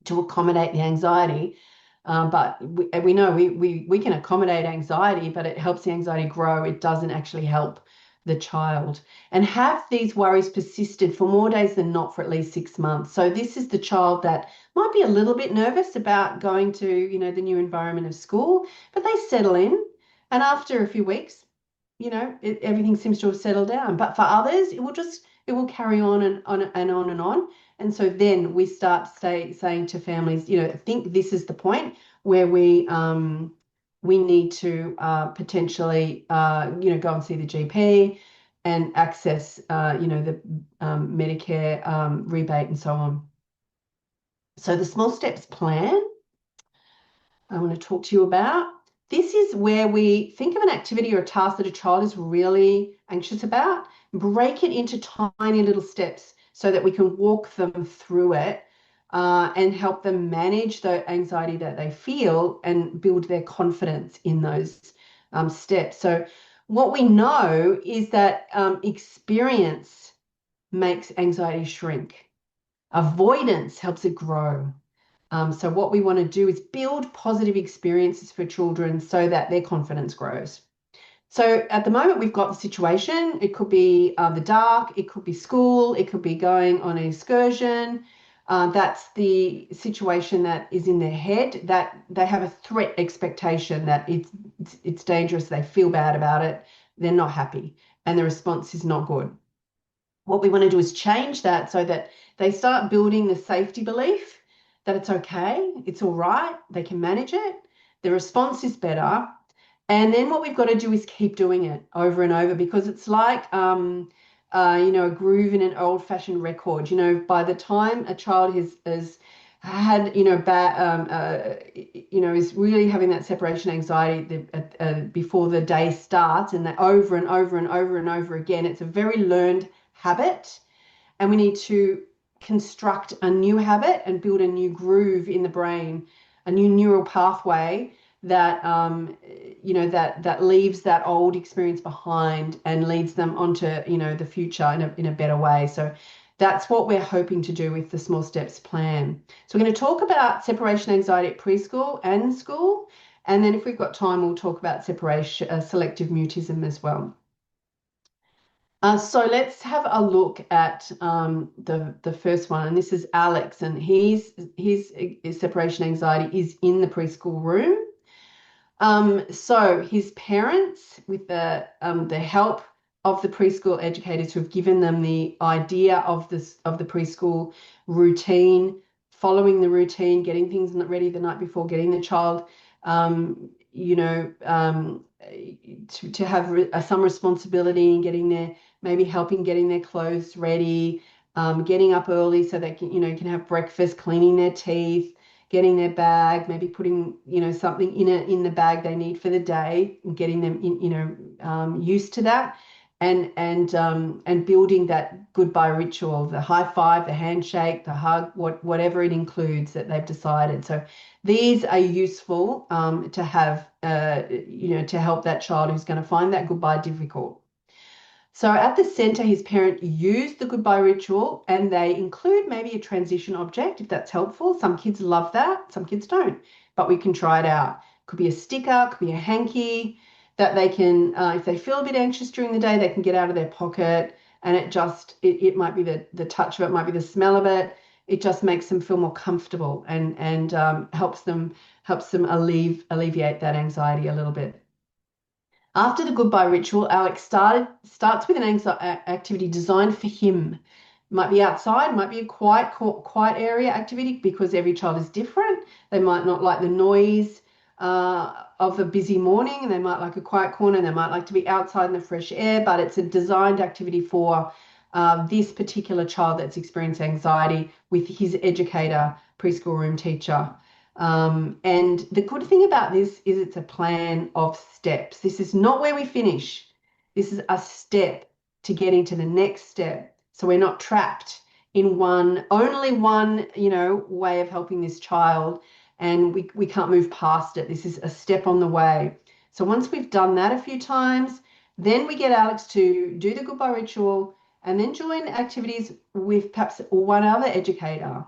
to accommodate the anxiety. But we know we can accommodate anxiety, but it helps the anxiety grow. It doesn't actually help the child. And have these worries persisted for more days than not for at least 6 months. So this is the child that might be a little bit nervous about going to, the new environment of school, but they settle in. And after a few weeks, everything seems to have settled down. But for others, it will carry on and on and on and on. And so then we start saying to families, I think this is the point where we need to potentially, go and see the GP and access, the Medicare rebate and so on. So the small steps plan I want to talk to you about. This is where we think of an activity or a task that a child is really anxious about, break it into tiny little steps so that we can walk them through it and help them manage the anxiety that they feel and build their confidence in those steps. So what we know is that experience makes anxiety shrink. Avoidance helps it grow. So what we want to do is build positive experiences for children so that their confidence grows. So at the moment, we've got the situation. It could be the dark, it could be school, it could be going on an excursion. That's the situation that is in their head, that they have a threat expectation that it's dangerous, they feel bad about it, they're not happy, and the response is not good. What we want to do is change that so that they start building the safety belief that it's okay, it's all right, they can manage it, the response is better. And then what we've got to do is keep doing it over and over, because it's like, a groove in an old-fashioned record. By the time a child has had, is really having that separation anxiety before the day starts, and that over and over and over and over again, it's a very learned habit. And we need to construct a new habit and build a new groove in the brain, a new neural pathway that that leaves that old experience behind and leads them onto the future in a better way. So that's what we're hoping to do with the small steps plan. So we're going to talk about separation anxiety at preschool and school, and then if we've got time, we'll talk about separation selective mutism as well. So let's have a look at the first one, and this is Alex, and his separation anxiety is in the preschool room. So his parents, with the help of the preschool educators who have given them the idea of the preschool routine, following the routine, getting things ready the night before, getting the child, to have some responsibility in getting their, maybe helping getting their clothes ready, getting up early so they can have breakfast, cleaning their teeth, getting their bag, maybe putting something in the bag they need for the day, and getting them used to that, and building that goodbye ritual, the high five, the handshake, the hug, whatever it includes that they've decided. So these are useful to have, to help that child who's going to find that goodbye difficult. So at the center, his parent used the goodbye ritual, and they include maybe a transition object if that's helpful. Some kids love that, some kids don't, but we can try it out. Could be a sticker, could be a hanky that they can, if they feel a bit anxious during the day, they can get out of their pocket, and it might be the touch of it, might be the smell of it. It just makes them feel more comfortable and helps them alleviate that anxiety a little bit. After the goodbye ritual, Alex starts with an activity designed for him. It might be outside, might be a quiet area activity, because every child is different. They might not like the noise of a busy morning, and they might like a quiet corner, and they might like to be outside in the fresh air, but it's a designed activity for this particular child that's experiencing anxiety with his educator, preschool room teacher. And the good thing about this is it's a plan of steps. This is not where we finish. This is a step to getting to the next step. So we're not trapped in only one, way of helping this child, and we can't move past it. This is a step on the way. So once we've done that a few times, Then we get Alex to do the goodbye ritual and then join activities with perhaps one other educator,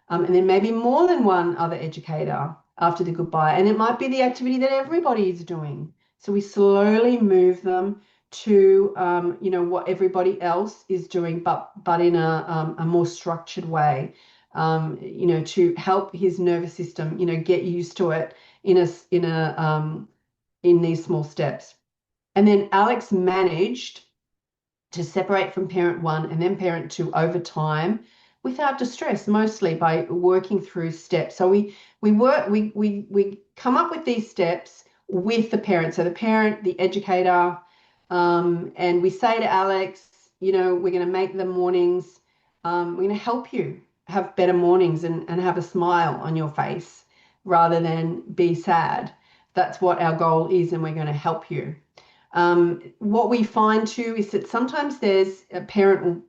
and then maybe more than one other educator after the goodbye. And it might be the activity that everybody is doing. So we slowly move them to, what everybody else is doing, but in a more structured way, to help his nervous system, get used to it in these small steps. And then Alex managed to separate from parent one and then parent two over time without distress, mostly by working through steps. So we come up with these steps with the parent. So the parent, the educator, and we say to Alex, we're going to make the mornings, we're going to help you have better mornings and have a smile on your face rather than be sad. That's what our goal is, and we're going to help you. What we find too is that sometimes there's a parent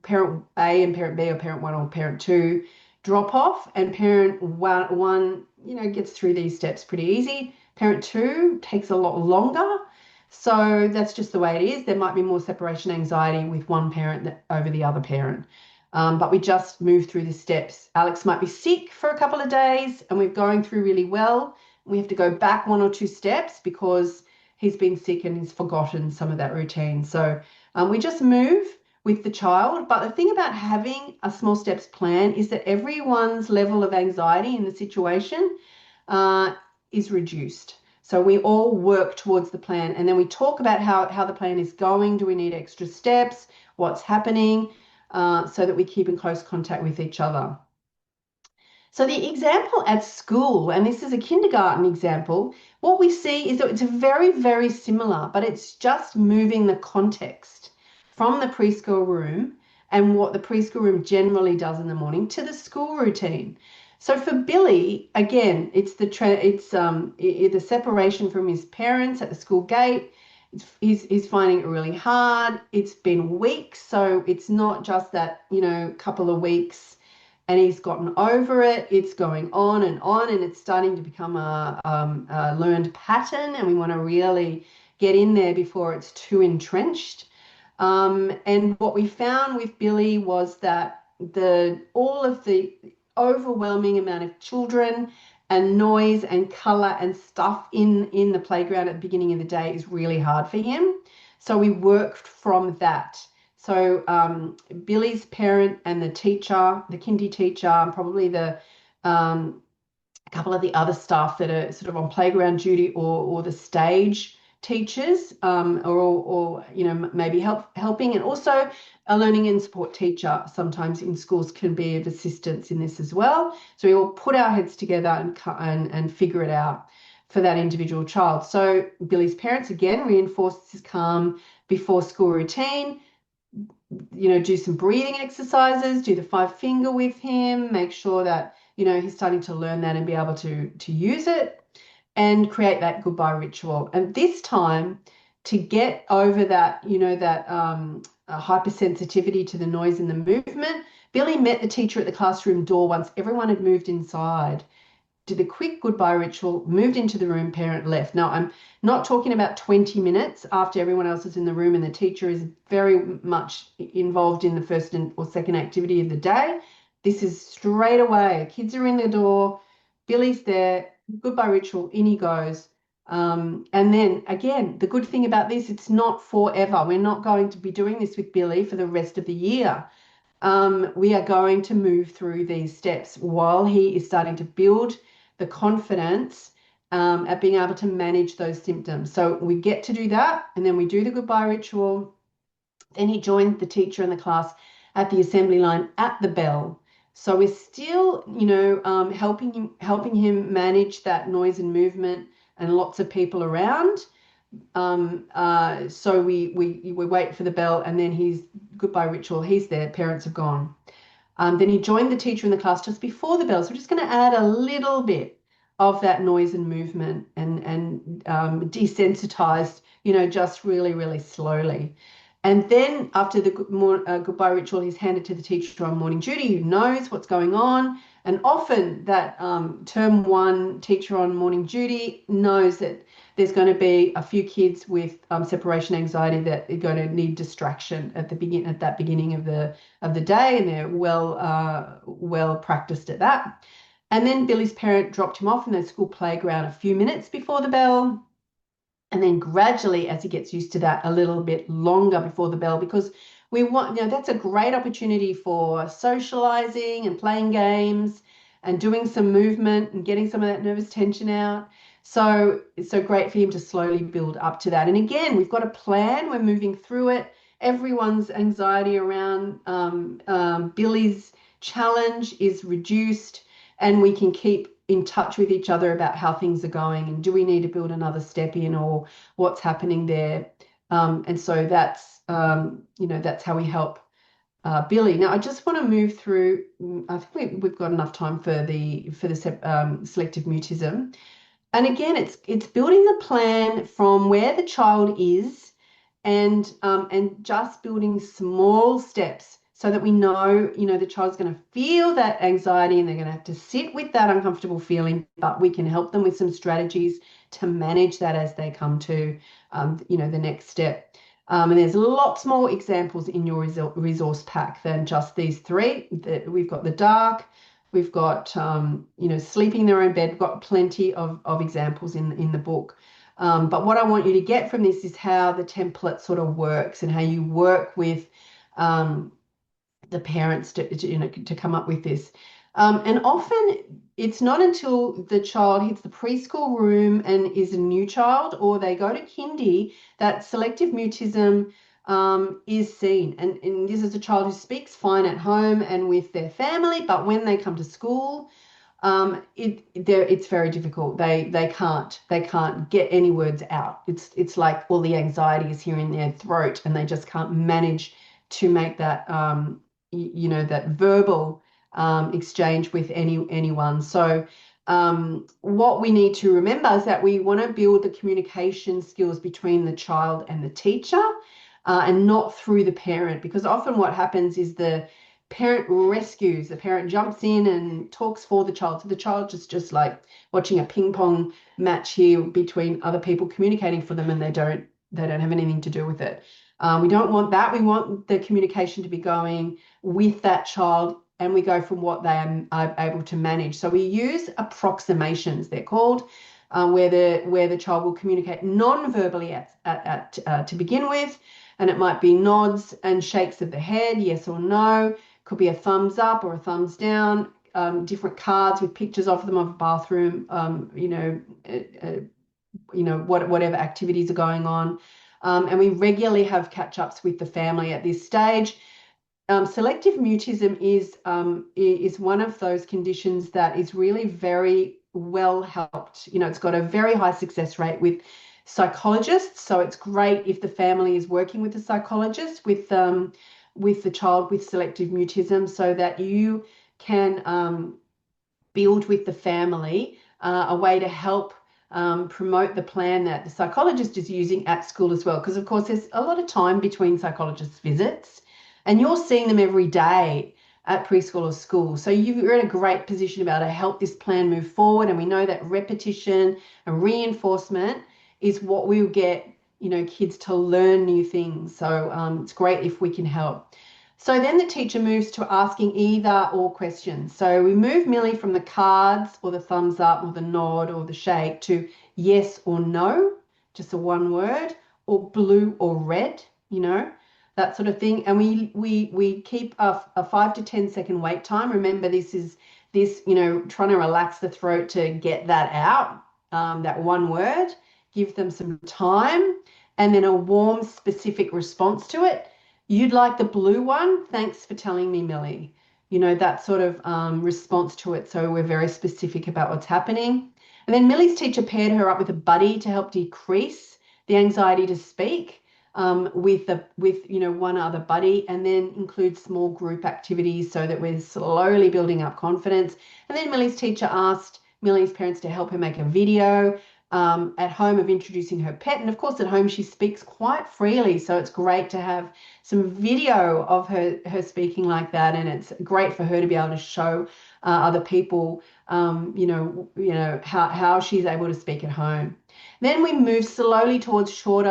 A and parent B, or parent one or parent two drop off, and parent one, gets through these steps pretty easy. Parent two takes a lot longer. So that's just the way it is. There might be more separation anxiety with one parent over the other parent. But we just move through the steps. Alex might be sick for a couple of days and we're going through really well. We have to go back one or two steps because he's been sick and he's forgotten some of that routine. So we just move with the child. But the thing about having a small steps plan is that everyone's level of anxiety in the situation is reduced. So we all work towards the plan, and then we talk about how the plan is going. Do we need extra steps? What's happening? So that we keep in close contact with each other. So the example at school, and this is a kindergarten example, what we see is that it's very, very similar, but it's just moving the context from the preschool room and what the preschool room generally does in the morning to the school routine. So for Billy, again, it's the separation from his parents at the school gate. He's finding it really hard. It's been weeks, so it's not just that, couple of weeks and he's gotten over it. It's going on, and it's starting to become a learned pattern, and we want to really get in there before it's too entrenched. And what we found with Billy was that all of the overwhelming amount of children and noise and color and stuff in the playground at the beginning of the day is really hard for him. So we worked from that. So Billy's parent and the teacher, the kindy teacher, and probably a couple of the other staff that are sort of on playground duty or the stage teachers, or maybe helping, and also a learning and support teacher sometimes in schools can be of assistance in this as well. So we all put our heads together and figure it out for that individual child. So Billy's parents again reinforced his calm before school routine. Do some breathing exercises, do the 5-finger with him, make sure that, he's starting to learn that and be able to use it, and create that goodbye ritual. And this time, to get over that, hypersensitivity to the noise and the movement, Billy met the teacher at the classroom door once everyone had moved inside, did a quick goodbye ritual, moved into the room, parent left. Now, I'm not talking about 20 minutes after everyone else is in the room and the teacher is very much involved in the first or second activity of the day. This is straight away. Kids are in the door, Billy's there, goodbye ritual, in he goes. And then again, the good thing about this, it's not forever. We're not going to be doing this with Billy for the rest of the year. We are going to move through these steps while he is starting to build the confidence at being able to manage those symptoms. So we get to do that, and then we do the goodbye ritual. Then he joined the teacher in the class at the assembly line at the bell. So we're still, helping him manage that noise and movement and lots of people around. So we wait for the bell, and then his goodbye ritual, he's there, parents have gone. Then he joined the teacher in the class just before the bell. So we're just going to add a little bit of that noise and movement and desensitized, just really, really slowly. And then after the goodbye ritual, he's handed to the teacher on morning duty who knows what's going on. And often that term one teacher on morning duty knows that there's going to be a few kids with separation anxiety that are going to need distraction at that beginning of the day, and they're well practiced at that. And then Billy's parent dropped him off in the school playground a few minutes before the bell. And then gradually, as he gets used to that, a little bit longer before the bell, because we want, that's a great opportunity for socializing and playing games and doing some movement and getting some of that nervous tension out. So it's so great for him to slowly build up to that. And again, we've got a plan, we're moving through it. Everyone's anxiety around Billy's challenge is reduced, and we can keep in touch with each other about how things are going and do we need to build another step in or what's happening there. And so that's how we help Billy. Now, I just want to move through. I think we've got enough time for the selective mutism. And again, it's building the plan from where the child is, and just building small steps so that we know, the child's going to feel that anxiety and they're going to have to sit with that uncomfortable feeling, but we can help them with some strategies to manage that as they come to, the next step. And there's lots more examples in your resource pack than just these three. We've got the dark, we've got, sleeping in their own bed. We've got plenty of examples in the book. But what I want you to get from this is how the template sort of works and how you work with the parents to come up with this. And often it's not until the child hits the preschool room and is a new child, or they go to kindy, that selective mutism is seen. And this is a child who speaks fine at home and with their family, but when they come to school, it's very difficult. They can't get any words out. It's like all the anxiety is here in their throat, and they just can't manage to make that that verbal exchange with anyone. So what we need to remember is that we want to build the communication skills between the child and the teacher, and not through the parent, because often what happens is the parent jumps in and talks for the child. So the child is just like watching a ping pong match here between other people communicating for them, and they don't have anything to do with it. We don't want that. We want the communication to be going with that child, and we go from what they are able to manage. So we use approximations, they're called, where the child will communicate non-verbally to begin with, and it might be nods and shakes of the head, yes or no. Could be a thumbs up or a thumbs down. Different cards with pictures of them of a bathroom. Whatever activities are going on. And we regularly have catch-ups with the family at this stage. Selective mutism is one of those conditions that is really very well helped. It's got a very high success rate with psychologists, so it's great if the family is working with a psychologist with the child with selective mutism, so that you can build with the family a way to help promote the plan that the psychologist is using at school as well. Because of course there's a lot of time between psychologist visits, and you're seeing them every day at preschool or school. So you're in a great position to be able to help this plan move forward. And we know that repetition and reinforcement is what will get kids to learn new things. So it's great if we can help. So then the teacher moves to asking either or questions. So we move Millie from the cards or the thumbs up or the nod or the shake to yes or no, just a one word, or blue or red, that sort of thing. And we keep a 5 to 10 second wait time. Remember, this is trying to relax the throat to get that out, that one word. Give them some time, and then a warm, specific response to it. You'd like the blue one? Thanks for telling me, Millie. That sort of response to it. So we're very specific about what's happening. And then Millie's teacher paired her up with a buddy to help decrease the anxiety to speak, with one other buddy, and then include small group activities so that we're slowly building up confidence. And then Millie's teacher asked Millie's parents to help her make a video at home of introducing her pet. And of course, at home, she speaks quite freely. So it's great to have some video of her speaking like that. And it's great for her to be able to show other people how she's able to speak at home. Then we move slowly towards short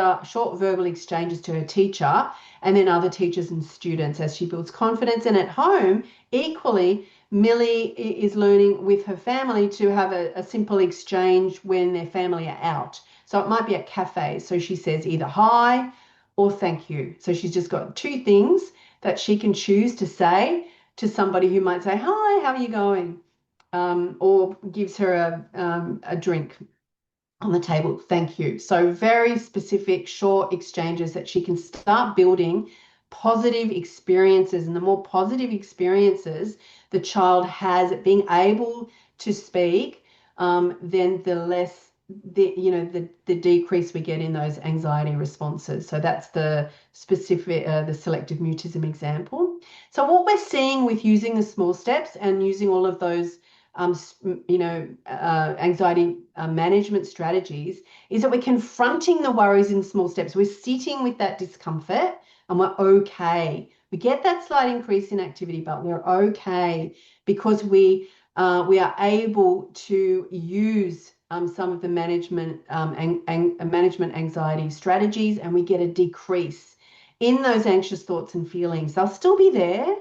verbal exchanges to her teacher and then other teachers and students as she builds confidence. And at home, equally, Millie is learning with her family to have a simple exchange when their family are out. So it might be at cafes. So she says either hi or thank you. So she's just got two things that she can choose to say to somebody who might say, hi, how are you going? Or gives her a drink on the table. Thank you. So very specific, short exchanges that she can start building positive experiences. And the more positive experiences the child has at being able to speak, then the less the decrease we get in those anxiety responses. So that's the specific, the selective mutism example. So what we're seeing with using the small steps and using all of those anxiety management strategies is that we're confronting the worries in small steps. We're sitting with that discomfort and we're okay. We get that slight increase in activity, but we're okay because we are able to use some of the management anxiety strategies, and we get a decrease in those anxious thoughts and feelings. They'll still be there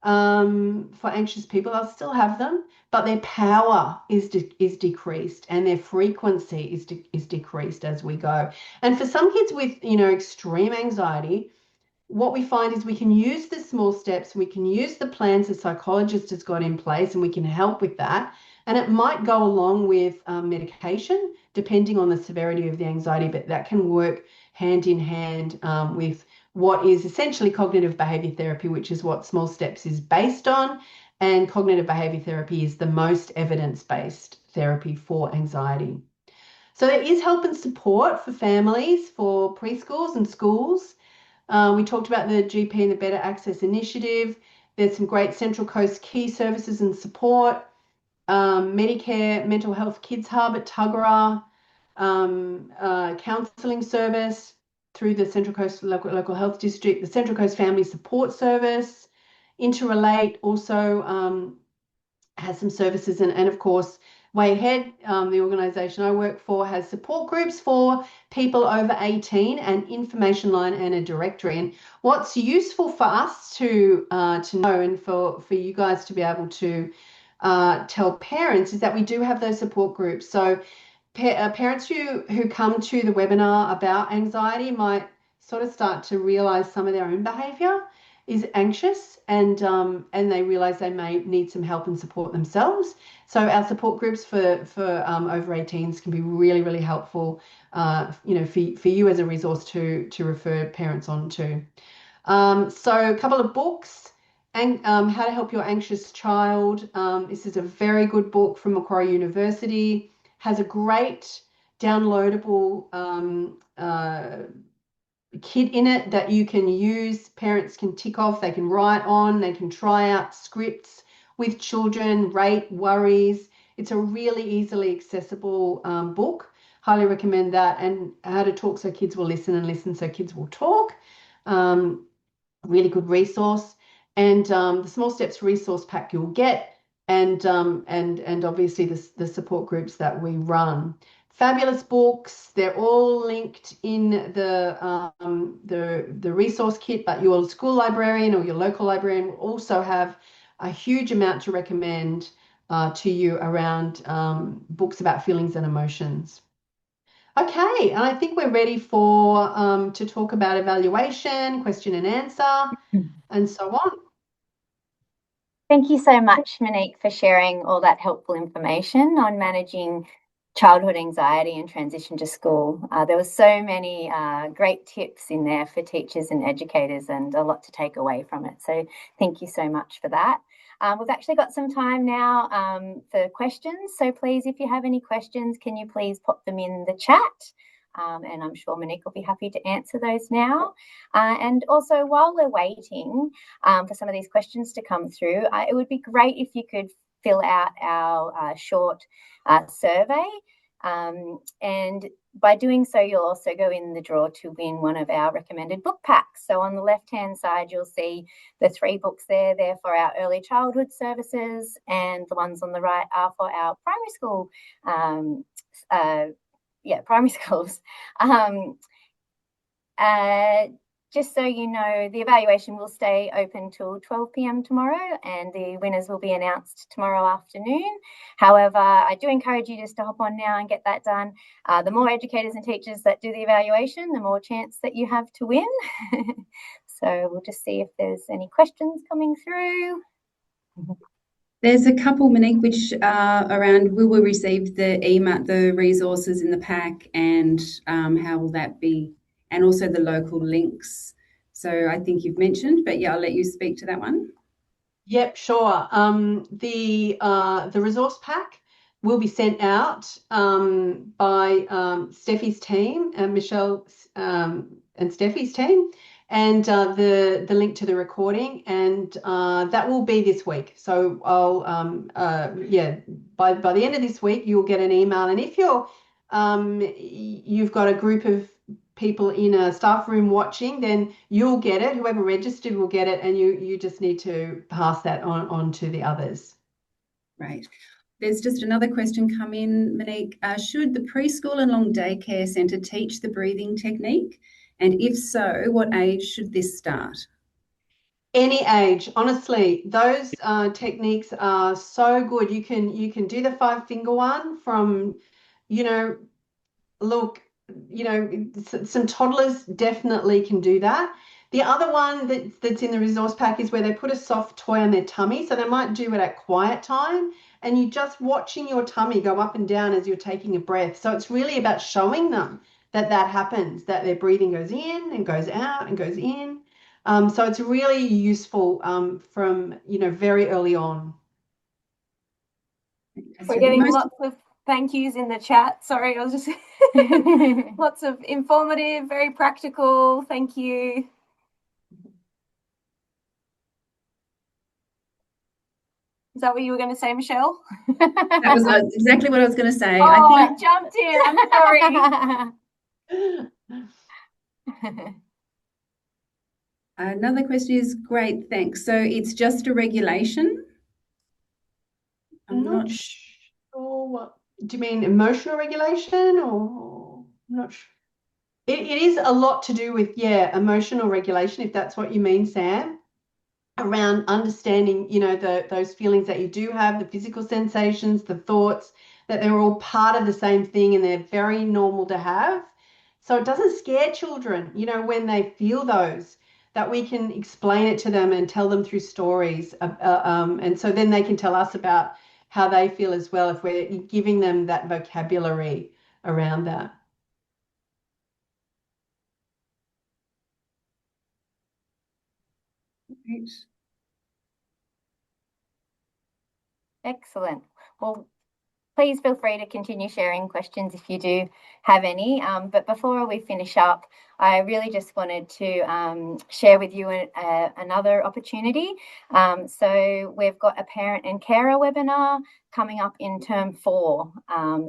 for anxious people. They'll still have them, but their power is decreased and their frequency is decreased as we go. And for some kids with extreme anxiety, what we find is we can use the small steps, we can use the plans the psychologist has got in place, and we can help with that. And it might go along with medication, depending on the severity of the anxiety, but that can work hand in hand with what is essentially cognitive behavior therapy, which is what small steps is based on. And cognitive behavior therapy is the most evidence-based therapy for anxiety. So there is help and support for families, for preschools and schools. We talked about the GP and the Better Access Initiative. There's some great Central Coast key services and support. Medicare Mental Health Kids Hub at Tuggerah, counselling service through the Central Coast Local Health District, the Central Coast Family Support Service. Interrelate also has some services, and of course Wayahead, the organisation I work for, has support groups for people over 18, an information line and a directory. And what's useful for us to know, and for you guys to be able to tell parents, is that we do have those support groups. So parents who come to the webinar about anxiety might sort of start to realize some of their own behavior is anxious, and they realize they may need some help and support themselves. So our support groups for over 18s can be really, really helpful, for you as a resource to refer parents on to. So a couple of books, and How to Help Your Anxious Child. This is a very good book from Macquarie University. Has a great downloadable kit in it that you can use. Parents can tick off, they can write on, they can try out scripts with children, rate worries. It's a really easily accessible book. Highly recommend that. And How to Talk So Kids Will Listen, and Listen So Kids Will Talk. Really good resource. And the Small Steps resource pack you'll get, and obviously the support groups that we run. Fabulous books. They're all linked in the resource kit, but your school librarian or your local librarian will also have a huge amount to recommend to you around books about feelings and emotions. Okay, and I think we're ready for to talk about evaluation, question and answer, and so on. Thank you so much, Monique, for sharing all that helpful information on managing childhood anxiety and transition to school. There were so many great tips in there for teachers and educators, and a lot to take away from it. So thank you so much for that. We've actually got some time now for questions. So please, if you have any questions, can you please pop them in the chat? And I'm sure Monique will be happy to answer those now. And also, while we're waiting for some of these questions to come through, it would be great if you could fill out our short survey. And by doing so, you'll also go in the draw to win one of our recommended book packs. So on the left-hand side, you'll see the 3 books there. They're for our early childhood services, and the ones on the right are for our primary school, primary schools. Just so you know, the evaluation will stay open till 12 p.m. tomorrow, and the winners will be announced tomorrow afternoon. However, I do encourage you just to hop on now and get that done. The more educators and teachers that do the evaluation, the more chance that you have to win. So we'll just see if there's any questions coming through. There's a couple, Monique, which are around will we receive the email, the resources in the pack, and how will that be, and also the local links. So I think you've mentioned, but yeah, I'll let you speak to that one. Yep, sure. The resource pack will be sent out by Steffi's team, Michelle and Steffi's team, and the link to the recording, and that will be this week. So I'll by the end of this week you'll get an email, and if you've got a group of people in a staff room watching, then you'll get it. Whoever registered will get it, and you just need to pass that on to the others. Right. There's just another question come in, Monique. Should the preschool and long daycare centre teach the breathing technique? And if so, what age should this start? Any age, honestly, those techniques are so good. You can do the 5-finger one from, look, some toddlers definitely can do that. The other one that's in the resource pack is where they put a soft toy on their tummy. So they might do it at quiet time, and you're just watching your tummy go up and down as you're taking a breath. So it's really about showing them that happens, that their breathing goes in and goes out and goes in. So it's really useful from, very early on. We're getting lots of thank yous in the chat. Sorry, I was just lots of informative, very practical. Thank you. Is that what you were going to say, Michelle? That was exactly what I was going to say. I jumped in. I'm sorry. Another question is great, thanks. So it's just a regulation? I'm not sure what. Do you mean emotional regulation, or I'm not sure? It is a lot to do with, emotional regulation, if that's what you mean, Sam, around understanding, those feelings that you do have, the physical sensations, the thoughts, that they're all part of the same thing and they're very normal to have. So it doesn't scare children, when they feel those, that we can explain it to them and tell them through stories. And so then they can tell us about how they feel as well, if we're giving them that vocabulary around that. Great. Excellent. Well, please feel free to continue sharing questions if you do have any. But before we finish up, I really just wanted to share with you another opportunity. So we've got a parent and carer webinar coming up in term 4.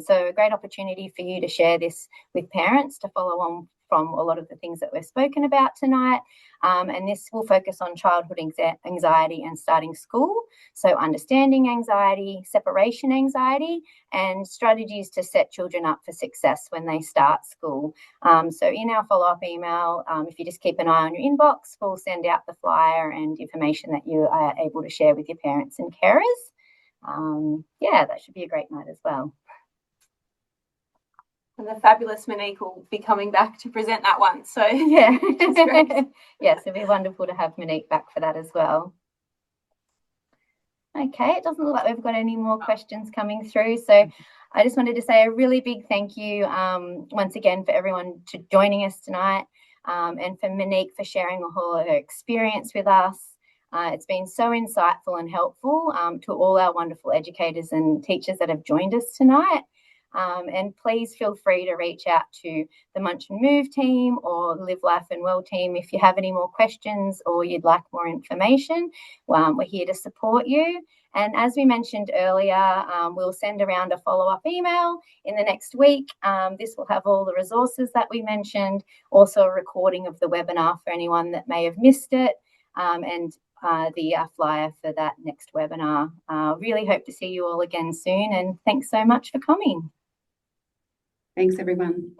So a great opportunity for you to share this with parents to follow on from a lot of the things that we've spoken about tonight. And this will focus on childhood anxiety and starting school. So understanding anxiety, separation anxiety, and strategies to set children up for success when they start school. So in our follow-up email, if you just keep an eye on your inbox, we'll send out the flyer and information that you are able to share with your parents and carers. That should be a great night as well. And the fabulous Monique will be coming back to present that one. So yeah, yes, it'd be wonderful to have Monique back for that as well. Okay, it doesn't look like we've got any more questions coming through. So I just wanted to say a really big thank you once again for everyone to joining us tonight, and for Monique for sharing all her experience with us. It's been so insightful and helpful to all our wonderful educators and teachers that have joined us tonight. And please feel free to reach out to the Munch and Move team or Live Life and Well team if you have any more questions or you'd like more information. We're here to support you. And as we mentioned earlier, we'll send around a follow-up email in the next week. This will have all the resources that we mentioned, also a recording of the webinar for anyone that may have missed it, and the flyer for that next webinar. Really hope to see you all again soon, and thanks so much for coming. Thanks, everyone.